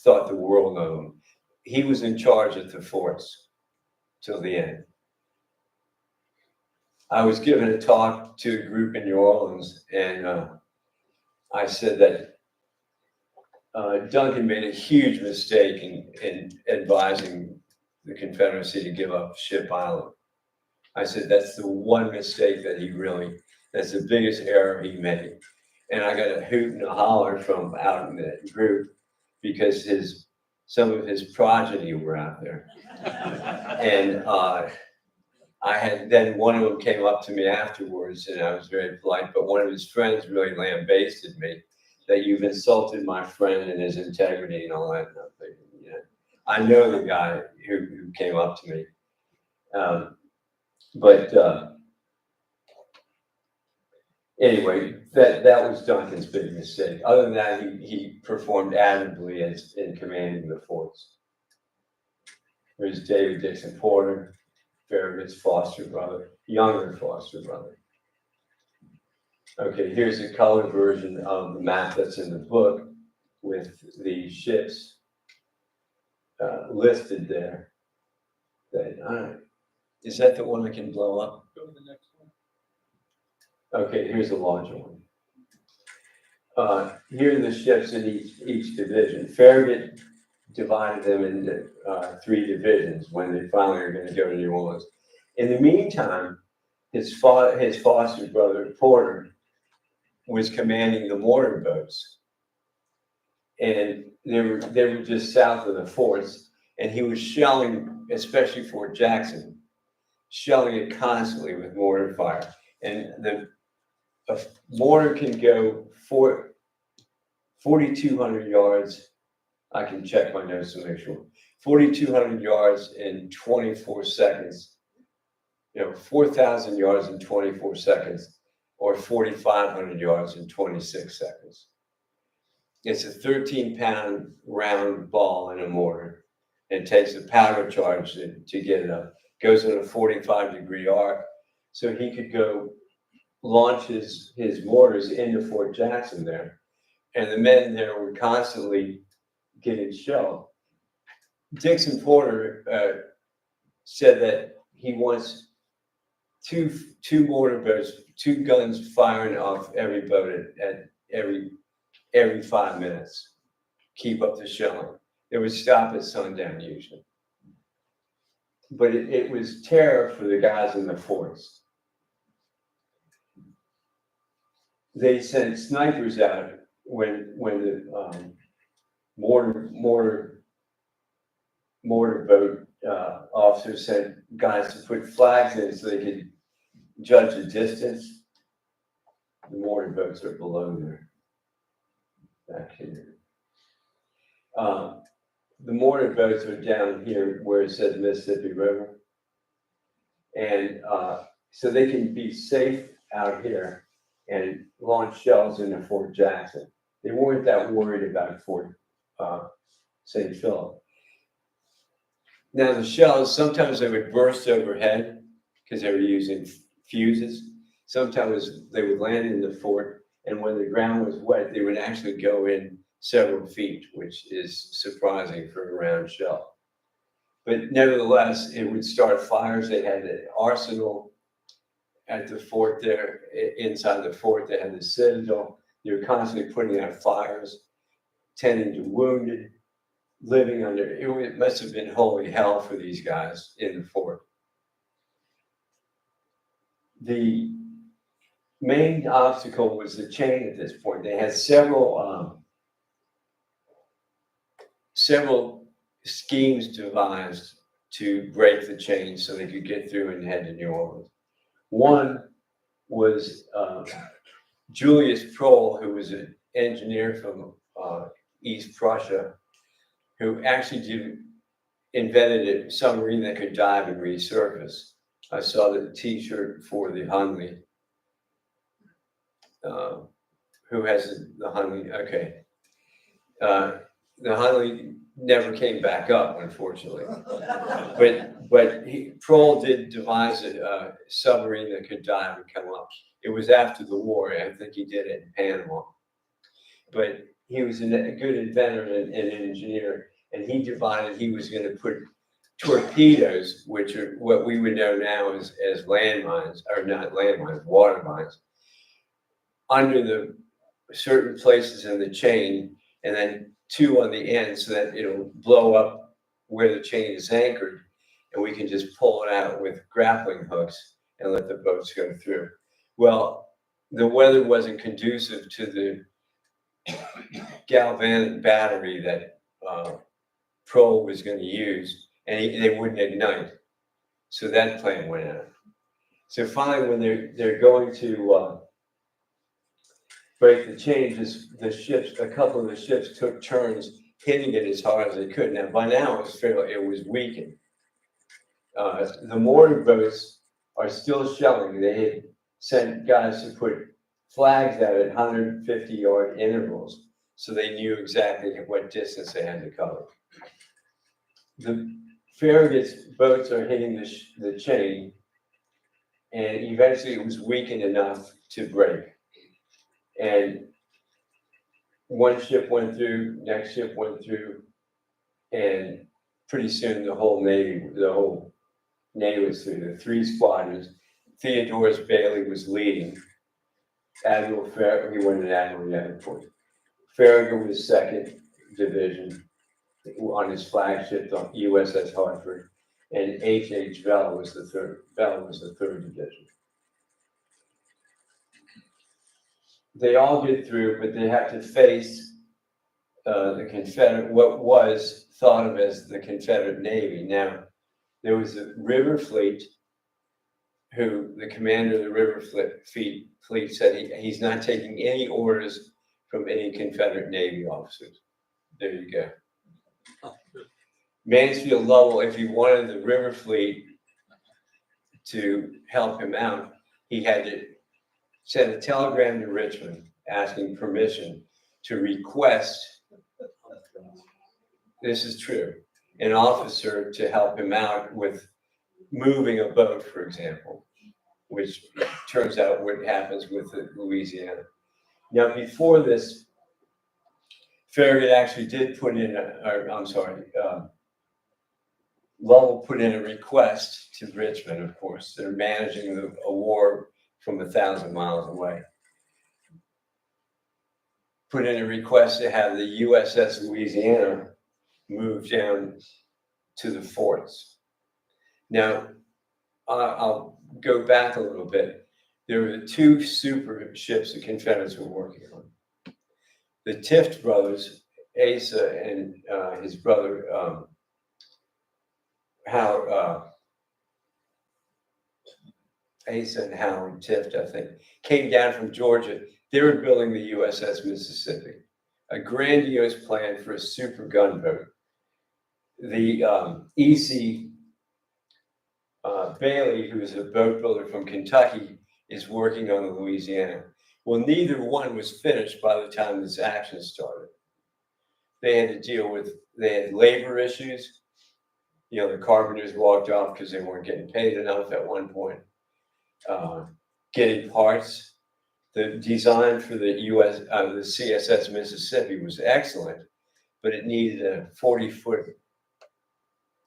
thought the world of him. He was in charge at the forts till the end. I was giving a talk to a group in New Orleans, and I said that Duncan made a huge mistake in advising the Confederacy to give up Ship Island. I said that's the one mistake that's the biggest error he made. And I got a hoot and a holler from out in that group because some of his progeny were out there. And then one of them came up to me afterwards, and I was very polite, but one of his friends really lambasted me that you've insulted my friend and his integrity and all that. And I'm thinking, I know the guy who came up to me. Anyway, that was Duncan's big mistake. Other than that, he performed admirably in commanding the forts. There's David Dixon Porter, Farragut's younger foster brother. Okay, here's a color version of the map that's in the book with the ships listed there. All right. Is that the one I can blow up? Go to the next one. Okay, here's a larger one. Here are the ships in each division. Farragut divided them into 3 divisions when they finally are going to go to New Orleans. In the meantime, his foster brother Porter was commanding the mortar boats, and they were just south of the forts, and he was shelling, especially Fort Jackson, shelling it constantly with mortar fire. And a mortar can go 4,200 yards. I can check my notes to make sure. 4,200 yards in 24 seconds. 4,000 yards in 24 seconds, or 4,500 yards in 26 seconds. It's a 13-pound round ball in a mortar. It takes a powder charge to get it up. Goes in a 45-degree arc, so he could go launch his mortars into Fort Jackson there, and the men there were constantly getting shelled. Dixon Porter said that he wants two mortar boats, 2 guns firing off every boat at every 5 minutes. Keep up the shelling. It would stop at sundown usually. But it was terror for the guys in the forts. They sent snipers out when the mortar boat officers sent guys to put flags in so they could judge the distance. The mortar boats are below there, back here. The mortar boats are down here where it says Mississippi River. And so they can be safe out here and launch shells into Fort Jackson. They weren't that worried about Fort St. Philip. Now the shells, sometimes they would burst overhead because they were using fuses. Sometimes they would land in the fort, and when the ground was wet, they would actually go in several feet, which is surprising for a round shell. But nevertheless, it would start fires. They had an arsenal at the fort there. Inside the fort, they had the citadel. They were constantly putting out fires, tending to wounded, living under. It must have been holy hell for these guys in the fort. The main obstacle was the chain at this point. They had several schemes devised to break the chain so they could get through and head to New Orleans. One was Julius Prohl, who was an engineer from East Prussia, who actually invented a submarine that could dive and resurface. I saw the T-shirt for the Hunley. Who has the Hunley? Okay. The Hunley never came back up, unfortunately. But Prohl did devise a submarine that could dive and come up. It was after the war. I think he did it in Panama. But he was a good inventor and an engineer, and he was going to put torpedoes, which are what we would know now as landmines, or not landmines, water mines, under the certain places in the chain, and then 2 on the end so that it'll blow up where the chain is anchored, and we can just pull it out with grappling hooks and let the boats go through. Well, the weather wasn't conducive to the galvanic battery that Prohl was going to use, and they wouldn't ignite. So that plan went out. So finally, when they're going to break the chain, a couple of the ships took turns hitting it as hard as they could. Now, by now, it was weakened. The mortar boats are still shelling. They had sent guys to put flags out at 150-yard intervals, so they knew exactly what distance they had to cover. The Farragut's boats are hitting the chain, and eventually it was weakened enough to break. And one ship went through, next ship went through, and pretty soon the whole Navy, the whole Navy was through the 3 squadrons. Theodorus Bailey was leading. Admiral Farragut, he went to Admiral Davenport. Farragut was 2nd Division on his flagship on USS Hartford, and H.H. Vela was the 3rd Division. They all get through, but they have to face the Confederate, what was thought of as the Confederate Navy. Now, there was a river fleet who the commander of the river fleet said he's not taking any orders from any Confederate Navy officers. There you go. Mansfield Lovell, if he wanted the river fleet to help him out, he had to send a telegram to Richmond asking permission to request, this is true, an officer to help him out with moving a boat, for example, which turns out what happens with the Louisiana. Now, before this, Farragut actually did put in, Lovell put in a request to Richmond, of course. They're managing a war from 1,000 miles away. Put in a request to have the USS Louisiana move down to the forts. Now, I'll go back a little bit. There were 2 super ships the Confederates were working on. The Tift brothers, Asa and his brother, Asa and Howard Tift, I think, came down from Georgia. They were building the USS Mississippi, a grandiose plan for a super gunboat. The E.C. Bailey, who is a boat builder from Kentucky, is working on the Louisiana. Well, neither one was finished by the time this action started. They had to deal with, they had labor issues. You know, the carpenters walked off because they weren't getting paid enough at one point. Getting parts. The design for the the CSS Mississippi was excellent, but it needed a 40-foot.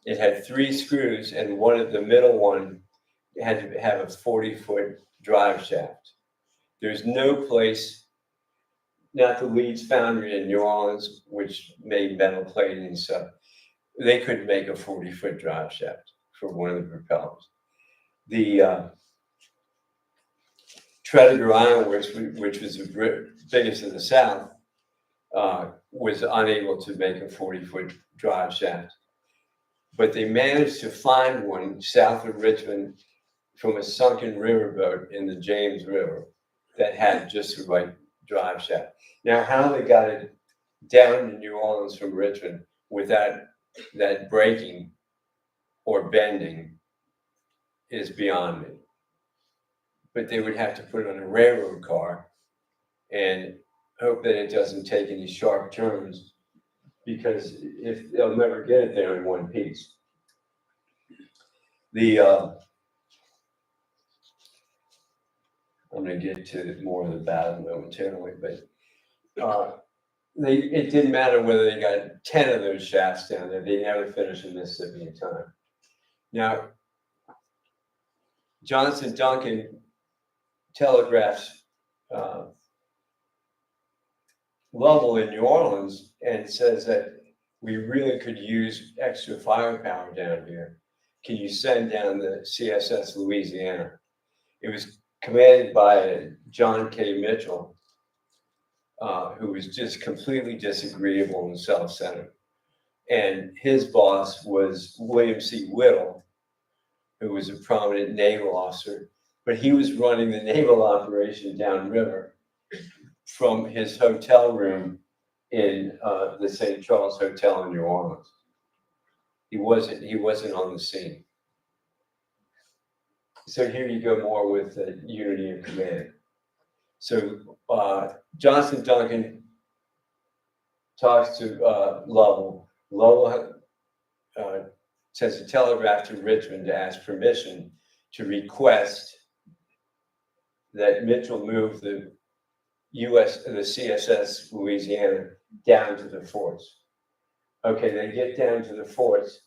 It had 3 screws, and one of the middle one had to have a 40-foot drive shaft. There's no place, not the Leeds Foundry in New Orleans, which made metal plating and stuff. They couldn't make a 40-foot drive shaft for one of the propellers. The Tredegar Iron Works, which was the biggest in the South, was unable to make a 40-foot drive shaft. But they managed to find one south of Richmond from a sunken riverboat in the James River that had just the right drive shaft. Now, how they got it down to New Orleans from Richmond without that breaking or bending is beyond me. But they would have to put it on a railroad car and hope that it doesn't take any sharp turns, because if they'll never get it there in one piece. I'm going to get to more of the battle momentarily, but it didn't matter whether they got 10 of those shafts down there. They never finished in Mississippi in time. Now, Johnson Duncan telegraphs Lovell in New Orleans and says that we really could use extra firepower down here. Can you send down the CSS Louisiana? It was commanded by John K. Mitchell, who was just completely disagreeable and self-centered. And his boss was William C. Whittle, who was a prominent naval officer, but he was running the naval operation downriver from his hotel room in the St. Charles Hotel in New Orleans. He wasn't on the scene. So here you go more with the unity of command. So Johnson Duncan talks to Lovell. Lovell sends a telegraph to Richmond to ask permission to request that Mitchell move the CSS Louisiana down to the forts. Okay, they get down to the forts.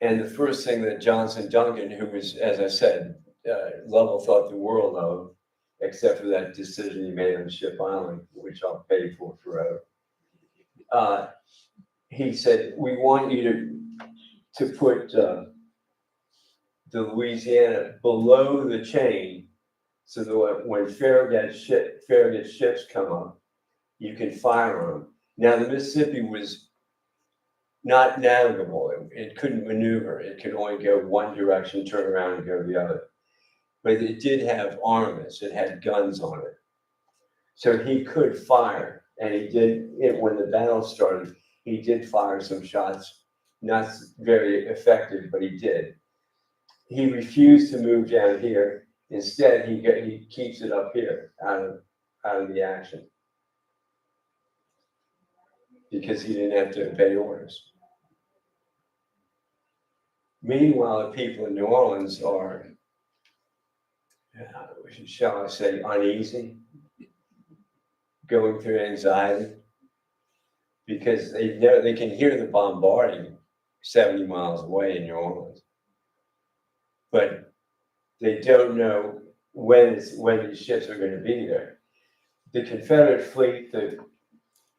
And the first thing that Johnson Duncan, who was, as I said, Lovell thought the world of, except for that decision he made on Ship Island, which I'll pay for forever. He said, we want you to put the Louisiana below the chain so that when Farragut ships come up, you can fire on them. Now, the Mississippi was not navigable. It couldn't maneuver. It could only go one direction, turn around and go the other. But it did have armaments. It had guns on it. So he could fire. And he did it when the battle started. He did fire some shots, not very effective, but he did. He refused to move down here. Instead, he keeps it up here, out of the action, because he didn't have to obey orders. Meanwhile, the people in New Orleans are, shall I say, uneasy, going through anxiety, because they know they can hear the bombarding 70 miles away in New Orleans, but they don't know when these ships are going to be there. The Confederate fleet, the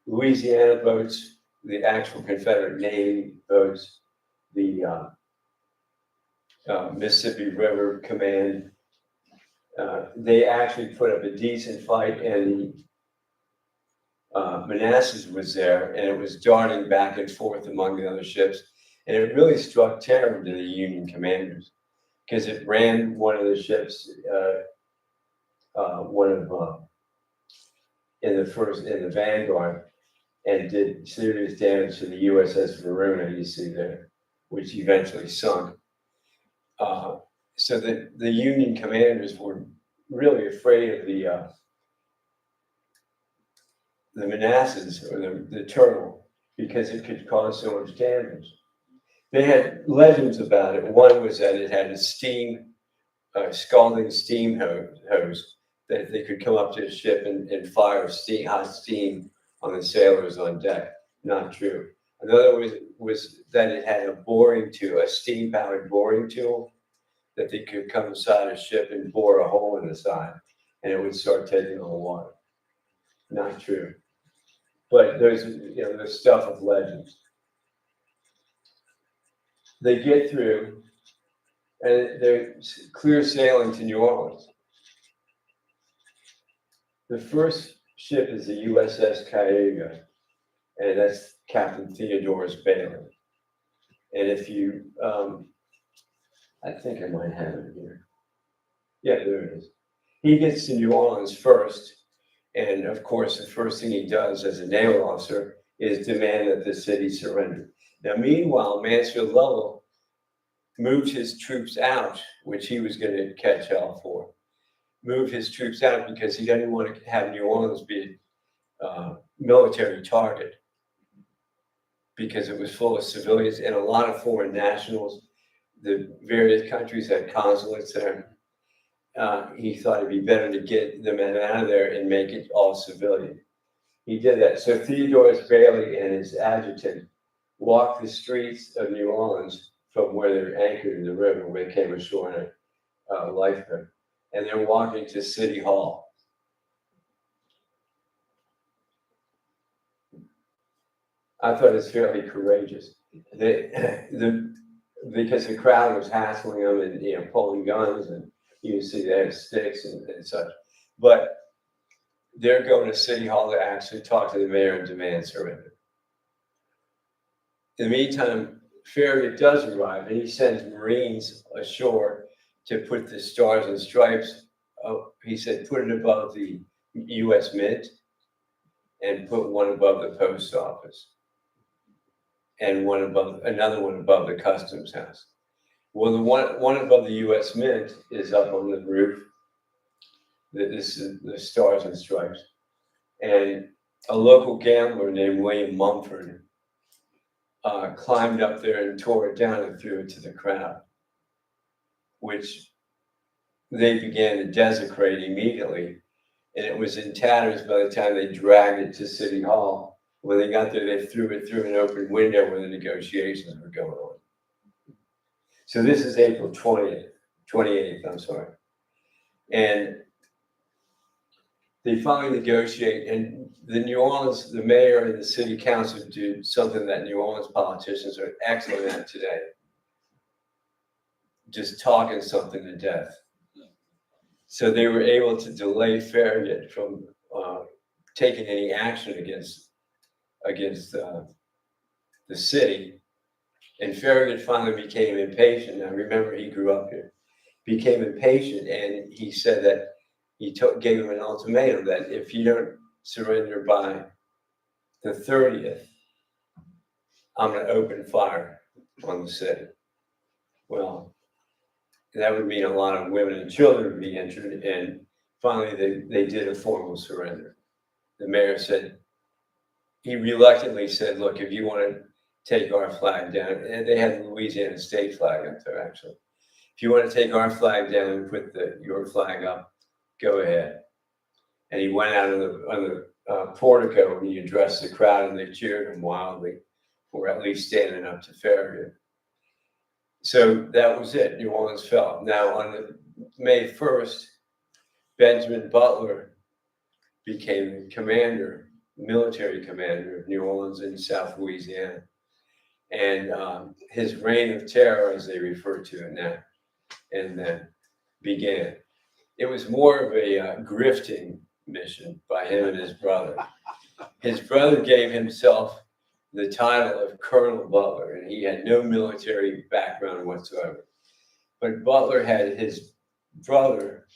Louisiana boats, the actual Confederate Navy boats, the Mississippi River Command, they actually put up a decent fight, and the Manassas was there, and it was darting back and forth among the other ships, and it really struck terror to the Union commanders, because it ran one of the ships, in the Vanguard, and did serious damage to the USS Varuna you see there, which eventually sunk. So the Union commanders were really afraid of the Manassas, or the Turtle, because it could cause so much damage. They had legends about it. One was that it had a scalding steam hose that they could come up to the ship and fire hot steam on the sailors on deck. Not true. Another was that it had a steam-powered boring tool that they could come inside a ship and bore a hole in the side, and it would start taking on water. Not true. But there's stuff of legends. They get through, and they're clear sailing to New Orleans. The first ship is the USS Cayuga, and that's Captain Theodore's Bailey. And if you, I think I might have it here. Yeah, there it is. He gets to New Orleans first, and of course, the first thing he does as a naval officer is demand that the city surrender. Now, meanwhile, Mansfield Lovell moved his troops out, which he was going to catch hell for. Moved his troops out because he didn't want to have New Orleans be a military target, because it was full of civilians and a lot of foreign nationals. The various countries had consulates there. He thought it'd be better to get them out of there and make it all civilian. He did that. So Theodore's Bailey and his adjutant walked the streets of New Orleans from where they were anchored in the river, where they came ashore in a lifeboat, and they're walking to City Hall. I thought it was fairly courageous. Because the crowd was hassling them and pulling guns, and you see they had sticks and such. But they're going to City Hall to actually talk to the mayor and demand surrender. In the meantime, Farragut does arrive, and he sends Marines ashore to put the stars and stripes. He said, put it above the U.S. Mint and put one above the post office, and another one above the customs house. Well, the one above the U.S. Mint is up on the roof. This is the stars and stripes. And a local gambler named William Mumford climbed up there and tore it down and threw it to the crowd, which they began to desecrate immediately. And it was in tatters by the time they dragged it to City Hall. When they got there, they threw it through an open window where the negotiations were going on. So this is April 28th, I'm sorry. And they finally negotiate, and the New Orleans, the mayor and the city council do something that New Orleans politicians are excellent at today. Just talking something to death. So they were able to delay Farragut from taking any action against the city. And Farragut finally became impatient. Now remember, he grew up here. Became impatient, and he said that he gave him an ultimatum that if you don't surrender by the 30th, I'm going to open fire on the city. Well, that would mean a lot of women and children would be injured, and finally they did a formal surrender. The mayor said, he reluctantly said, look, if you want to take our flag down, and they had the Louisiana state flag up there actually. If you want to take our flag down and put your flag up, go ahead. And he went out on the portico and he addressed the crowd, and they cheered him wildly for at least standing up to Farragut. So that was it. New Orleans fell. Now on May 1st, Benjamin Butler became the commander, military commander of New Orleans in South Louisiana. And his reign of terror, as they refer to it now, and then began. It was more of a grifting mission by him and his brother. His brother gave himself the title of Colonel Butler, and he had no military background whatsoever. But Butler had his brother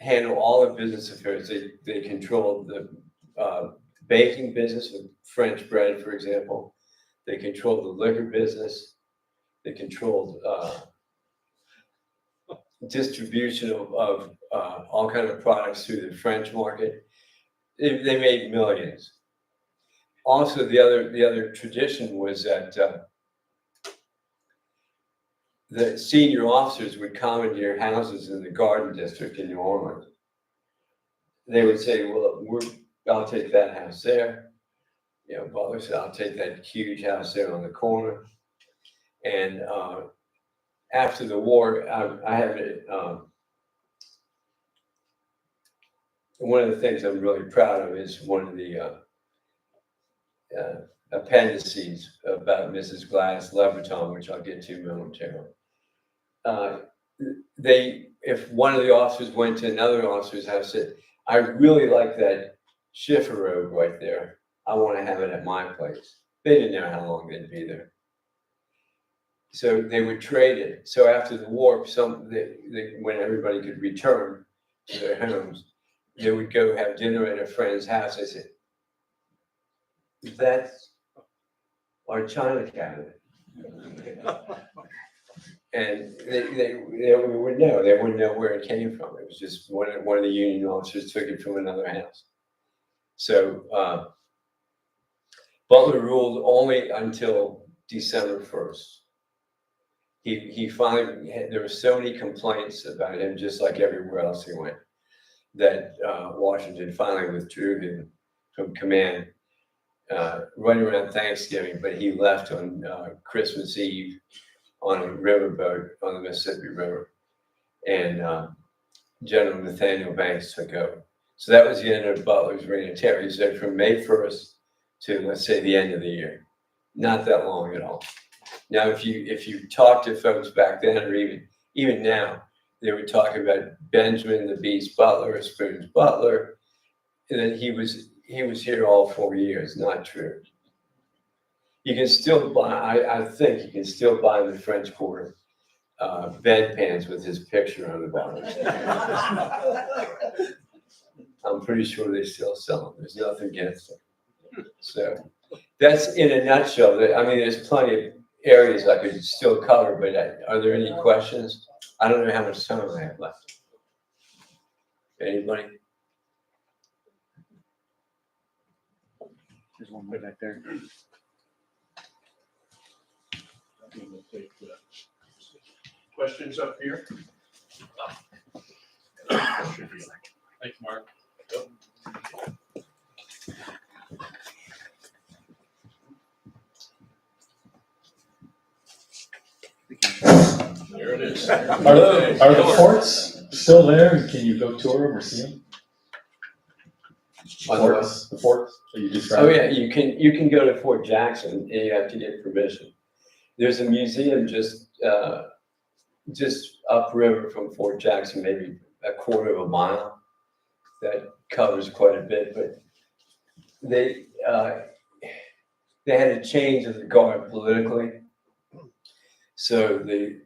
handle all the business affairs. They controlled the baking business with French bread, for example. They controlled the liquor business. They controlled distribution of all kinds of products through the French market. They made millions. Also, the other tradition was that the senior officers would commandeer houses in the Garden District in New Orleans. They would say, well, I'll take that house there. You know, Butler said, I'll take that huge house there on the corner. And after the war, I have it. One of the things I'm really proud of is one of the appendices about Mrs. Gladys Leverton, which I'll get to momentarily. If one of the officers went to another officer's house, said, I really like that Schiffer robe right there. I want to have it at my place. They didn't know how long they'd be there. So they would trade it. So after the war, when everybody could return to their homes, they would go have dinner at a friend's house. I said, that's our China cabinet. And they would know. They wouldn't know where it came from. It was just one of the Union officers took it from another house. So Butler ruled only until December 1st. He finally, there were so many complaints about him, just like everywhere else he went, that Washington finally withdrew him from command right around Thanksgiving, but he left on Christmas Eve on a riverboat on the Mississippi River, and General Nathaniel Banks took over. So that was the end of Butler's reign of terror. He said from May 1st to, let's say, the end of the year. Not that long at all. Now, if you talk to folks back then, or even now, they would talk about Benjamin the Beast Butler, or Spoons Butler, and then he was here all 4 years. Not true. You can still buy, I think you can still buy in the French Quarter bedpans with his picture on the bottom. I'm pretty sure they still sell them. There's nothing against them. So that's in a nutshell. I mean, there's plenty of areas I could still cover, but are there any questions? I don't know how much time I have left. Anybody? There's one way back there. Questions up here? Thanks, Mark. is. Are the forts still there, and can you go tour them or see them? The forts that you described? Oh, yeah, you can go to Fort Jackson, and you have to get permission. There's a museum just upriver from Fort Jackson, maybe a quarter of a mile, that covers quite a bit, but they had a change of the guard politically. So the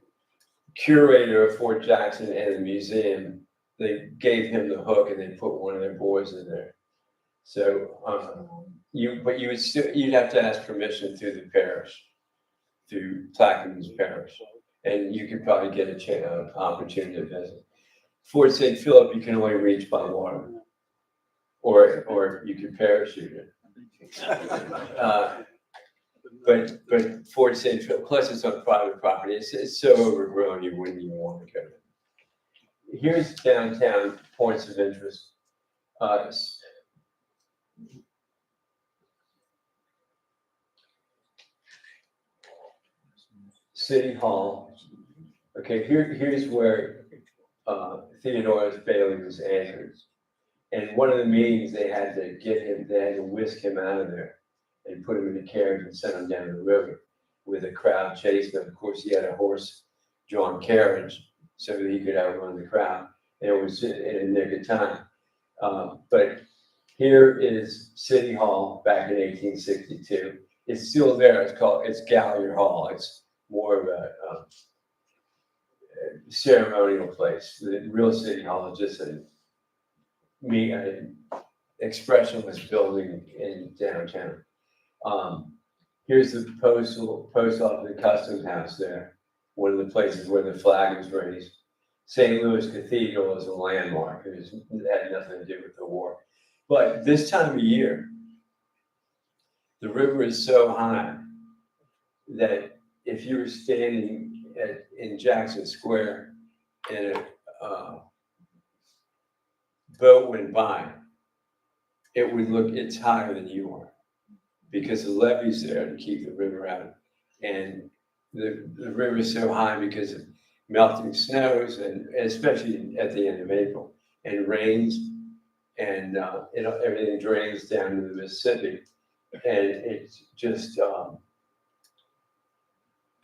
curator of Fort Jackson and the museum, they gave him the hook and they put one of their boys in there. So you'd have to ask permission through the parish, through Plaquemines Parish, and you could probably get an opportunity to visit. Fort St. Philip, you can only reach by water, or you could parachute it. But Fort St. Philip, plus it's on private property, it's so overgrown you wouldn't even want to go there. Here's downtown points of interest. City Hall. Okay, here's where Theodorus Bailey was anchored. And one of the meetings they had to whisk him out of there and put him in a carriage and send him down the river with a crowd chasing him. Of course, he had a horse-drawn carriage so that he could outrun the crowd. And it was in a nick of time. But here is City Hall back in 1862. It's still there. It's Gallier Hall. It's more of a ceremonial place. The real City Hall is just an expressionless building in downtown. Here's the post office and customs house there, one of the places where the flag was raised. St. Louis Cathedral is a landmark. It had nothing to do with the war. But this time of year, the river is so high that if you were standing in Jackson Square and a boat went by, it's higher than you are because the levee's there to keep the river out. And the river is so high because of melting snows, and especially at the end of April, and rains, and everything drains down to the Mississippi. And it's just a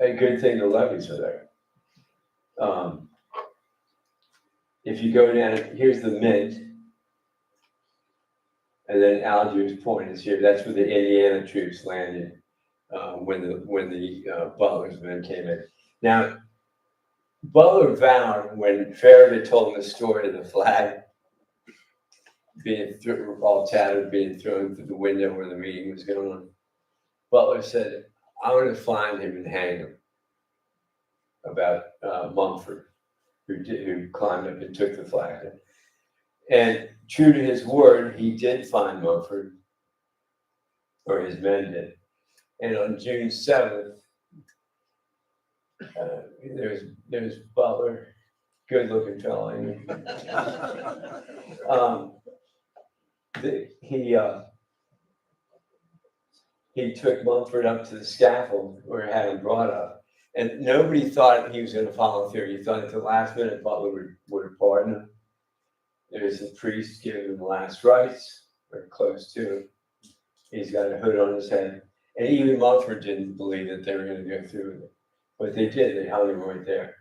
good thing the levees are there. If you go down, here's the Mint, and then Algiers Point is here. That's where the Indiana troops landed when the Butler's men came in. Now, Butler vowed when Farragut told him the story of the flag being all tattered, being thrown through the window where the meeting was going on. Butler said, "I'm going to find him and hang him." About Mumford, who climbed up and took the flag. And true to his word, he did find Mumford, or his men did. And on June 7th, there's Butler, good-looking fellow. He took Mumford up to the scaffold where he had him brought up. And nobody thought he was going to follow through. You thought at the last minute Butler would have pardoned him. There's a priest giving him the last rites, or close to it. He's got a hood on his head. And even Mumford didn't believe that they were going to go through with it. But they did. They hung him right there.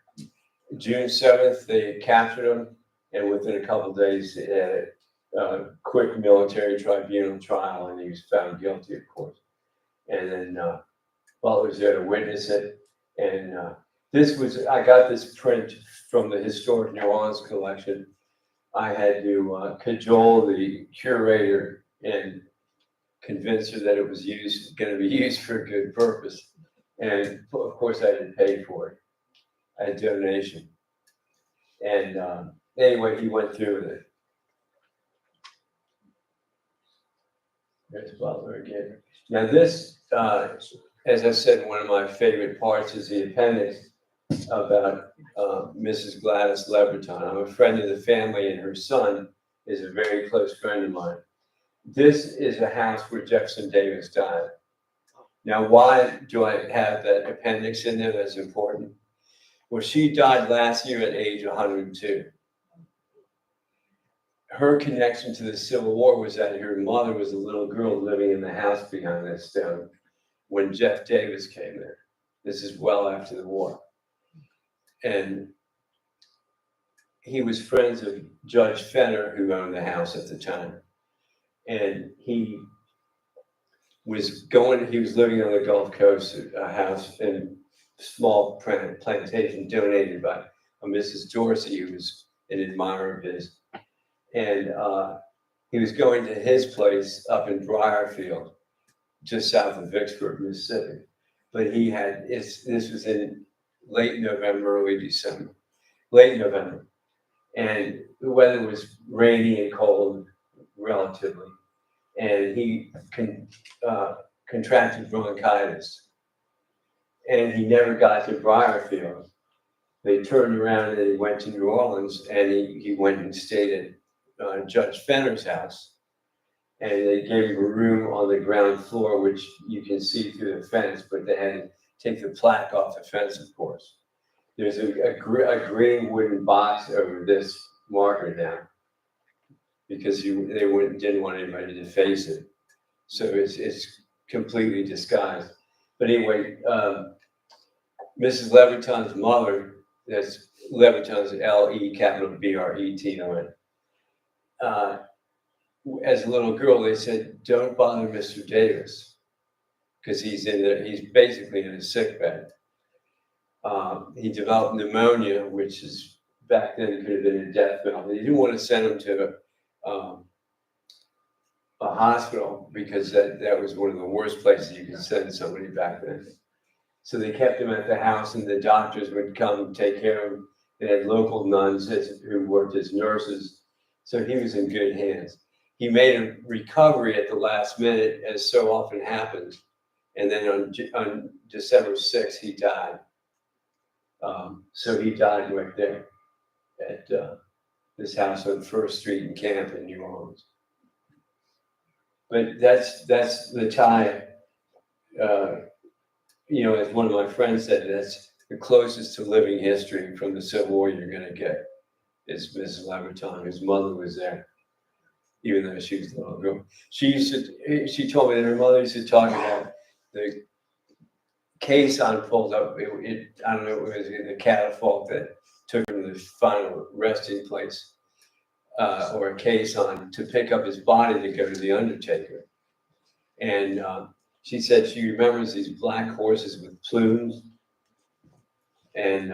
June 7th, they captured him. And within a couple of days, they had a quick military tribunal trial, and he was found guilty, of course. And then Butler was there to witness it. And I got this print from the Historic New Orleans collection. I had to cajole the curator and convince her that it was going to be used for a good purpose. And of course, I didn't pay for it. I had donation. And anyway, he went through with it. There's Butler again. Now this, as I said, one of my favorite parts is the appendix about Mrs. Gladys Leverton. I'm a friend of the family, and her son is a very close friend of mine. This is a house where Jefferson Davis died. Now, why do I have that appendix in there? That's important. Well, she died last year at age 102. Her connection to the Civil War was that her mother was a little girl living in the house behind that stone when Jeff Davis came there. This is well after the war. And he was friends of Judge Fenner, who owned the house at the time. And he was living on the Gulf Coast, a house in a small plantation donated by a Mrs. Dorsey, who was an admirer of his. And he was going to his place up in Briarfield, just south of Vicksburg, Mississippi. But this was in late November, early December, late November. And the weather was rainy and cold, relatively. And he contracted bronchitis. And he never got to Briarfield. They turned around and he went to New Orleans, and he went and stayed at Judge Fenner's house. And they gave him a room on the ground floor, which you can see through the fence, but they had to take the plaque off the fence, of course. There's a green wooden box over this marker now, because they didn't want anybody to face it. So it's completely disguised. But anyway, Mrs. Leviton's mother, that's Leviton's L-E capital B-R-E-T-O-N. As a little girl, they said, "Don't bother Mr. Davis," because he's basically in a sick bed. He developed pneumonia, which is back then could have been a death penalty. They didn't want to send him to a hospital because that was one of the worst places you could send somebody back then. So they kept him at the house, and the doctors would come take care of him. They had local nuns who worked as nurses, so he was in good hands. He made a recovery at the last minute, as so often happens, and then on December 6th, he died. So he died right there at this house on First Street in Camp in New Orleans. But that's the tie. As one of my friends said, that's the closest to living history from the Civil War you're going to get is Mrs. Leviton, whose mother was there, even though she was a little girl. She told me that her mother used to talk about the caisson pulled up. I don't know, it was the catafalque that took him to the final resting place, or a caisson to pick up his body to go to the undertaker. And she said she remembers these black horses with plumes, and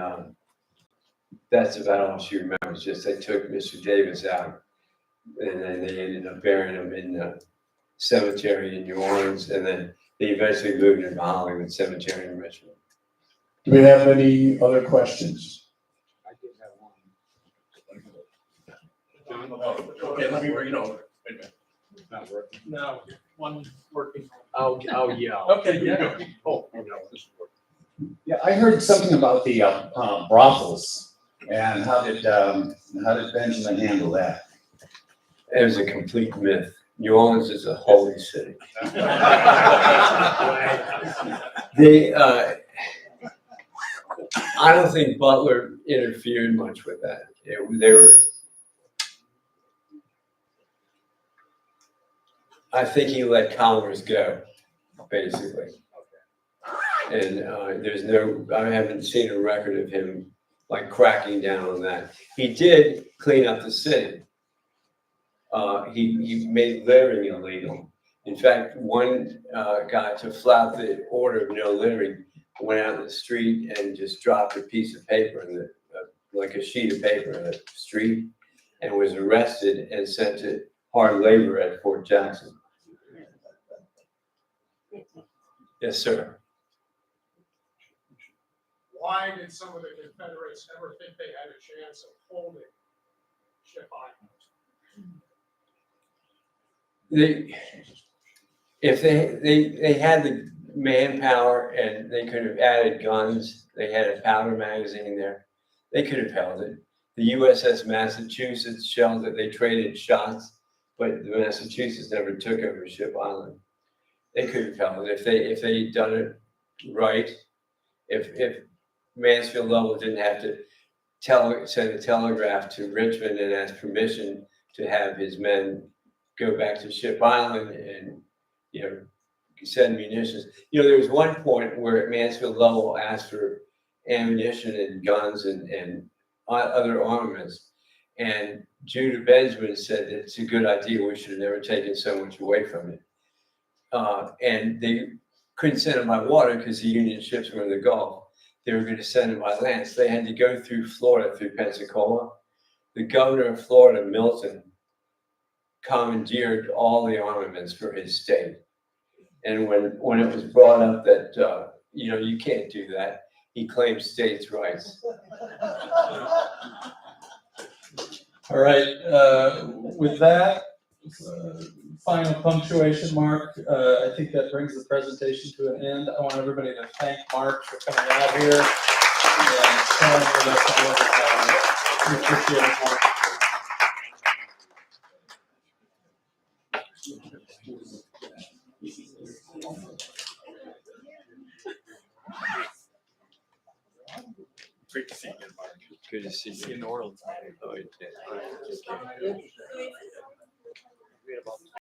that's about all she remembers. Just they took Mr. Davis out, and then they ended up burying him in the cemetery in New Orleans, and then they eventually moved him to Hollywood Cemetery in Richmond. Do we have any other questions? I did have one. Okay, let me bring it over. Wait a minute. Not working. No, one working. Oh, yeah. Okay, yeah. Oh, no, this is working. Yeah, I heard something about the brothels, and how did Benjamin handle that? It was a complete myth. New Orleans is a holy city. I don't think Butler interfered much with that. I think he let Congress go, basically. And I haven't seen a record of him like cracking down on that. He did clean up the city. He made littering illegal. In fact, one guy, to flout the order of no littering, went out in the street and just dropped a piece of paper like a sheet of paper in the street, and was arrested and sent to hard labor at Fort Jackson. Yes, sir. Why did some of the Confederates ever think they had a chance of holding Ship Island? If they had the manpower and they could have added guns, they had a powder magazine there, they could have held it. The USS Massachusetts shelled it. They traded shots, but the Massachusetts never took over Ship Island. They could have held it if they'd done it right. If Mansfield Lowell didn't have to send a telegraph to Richmond and ask permission to have his men go back to Ship Island and, send munitions. There was one point where Mansfield Lowell asked for ammunition and guns and other armaments. And Judah Benjamin said it's a good idea. We should have never taken so much away from it. And they couldn't send them by water because the Union ships were in the Gulf. They were going to send them by land. So they had to go through Florida, through Pensacola. The governor of Florida, Milton, commandeered all the armaments for his state. And when it was brought up that, you can't do that, he claimed states' rights. All right, with that, final punctuation mark, I think that brings the presentation to an end. I want everybody to thank Mark for coming out here and sharing with us all of his knowledge. We appreciate it, Mark. Great to see you again, Mark. Good to see you. In New Orleans. Oh, yeah.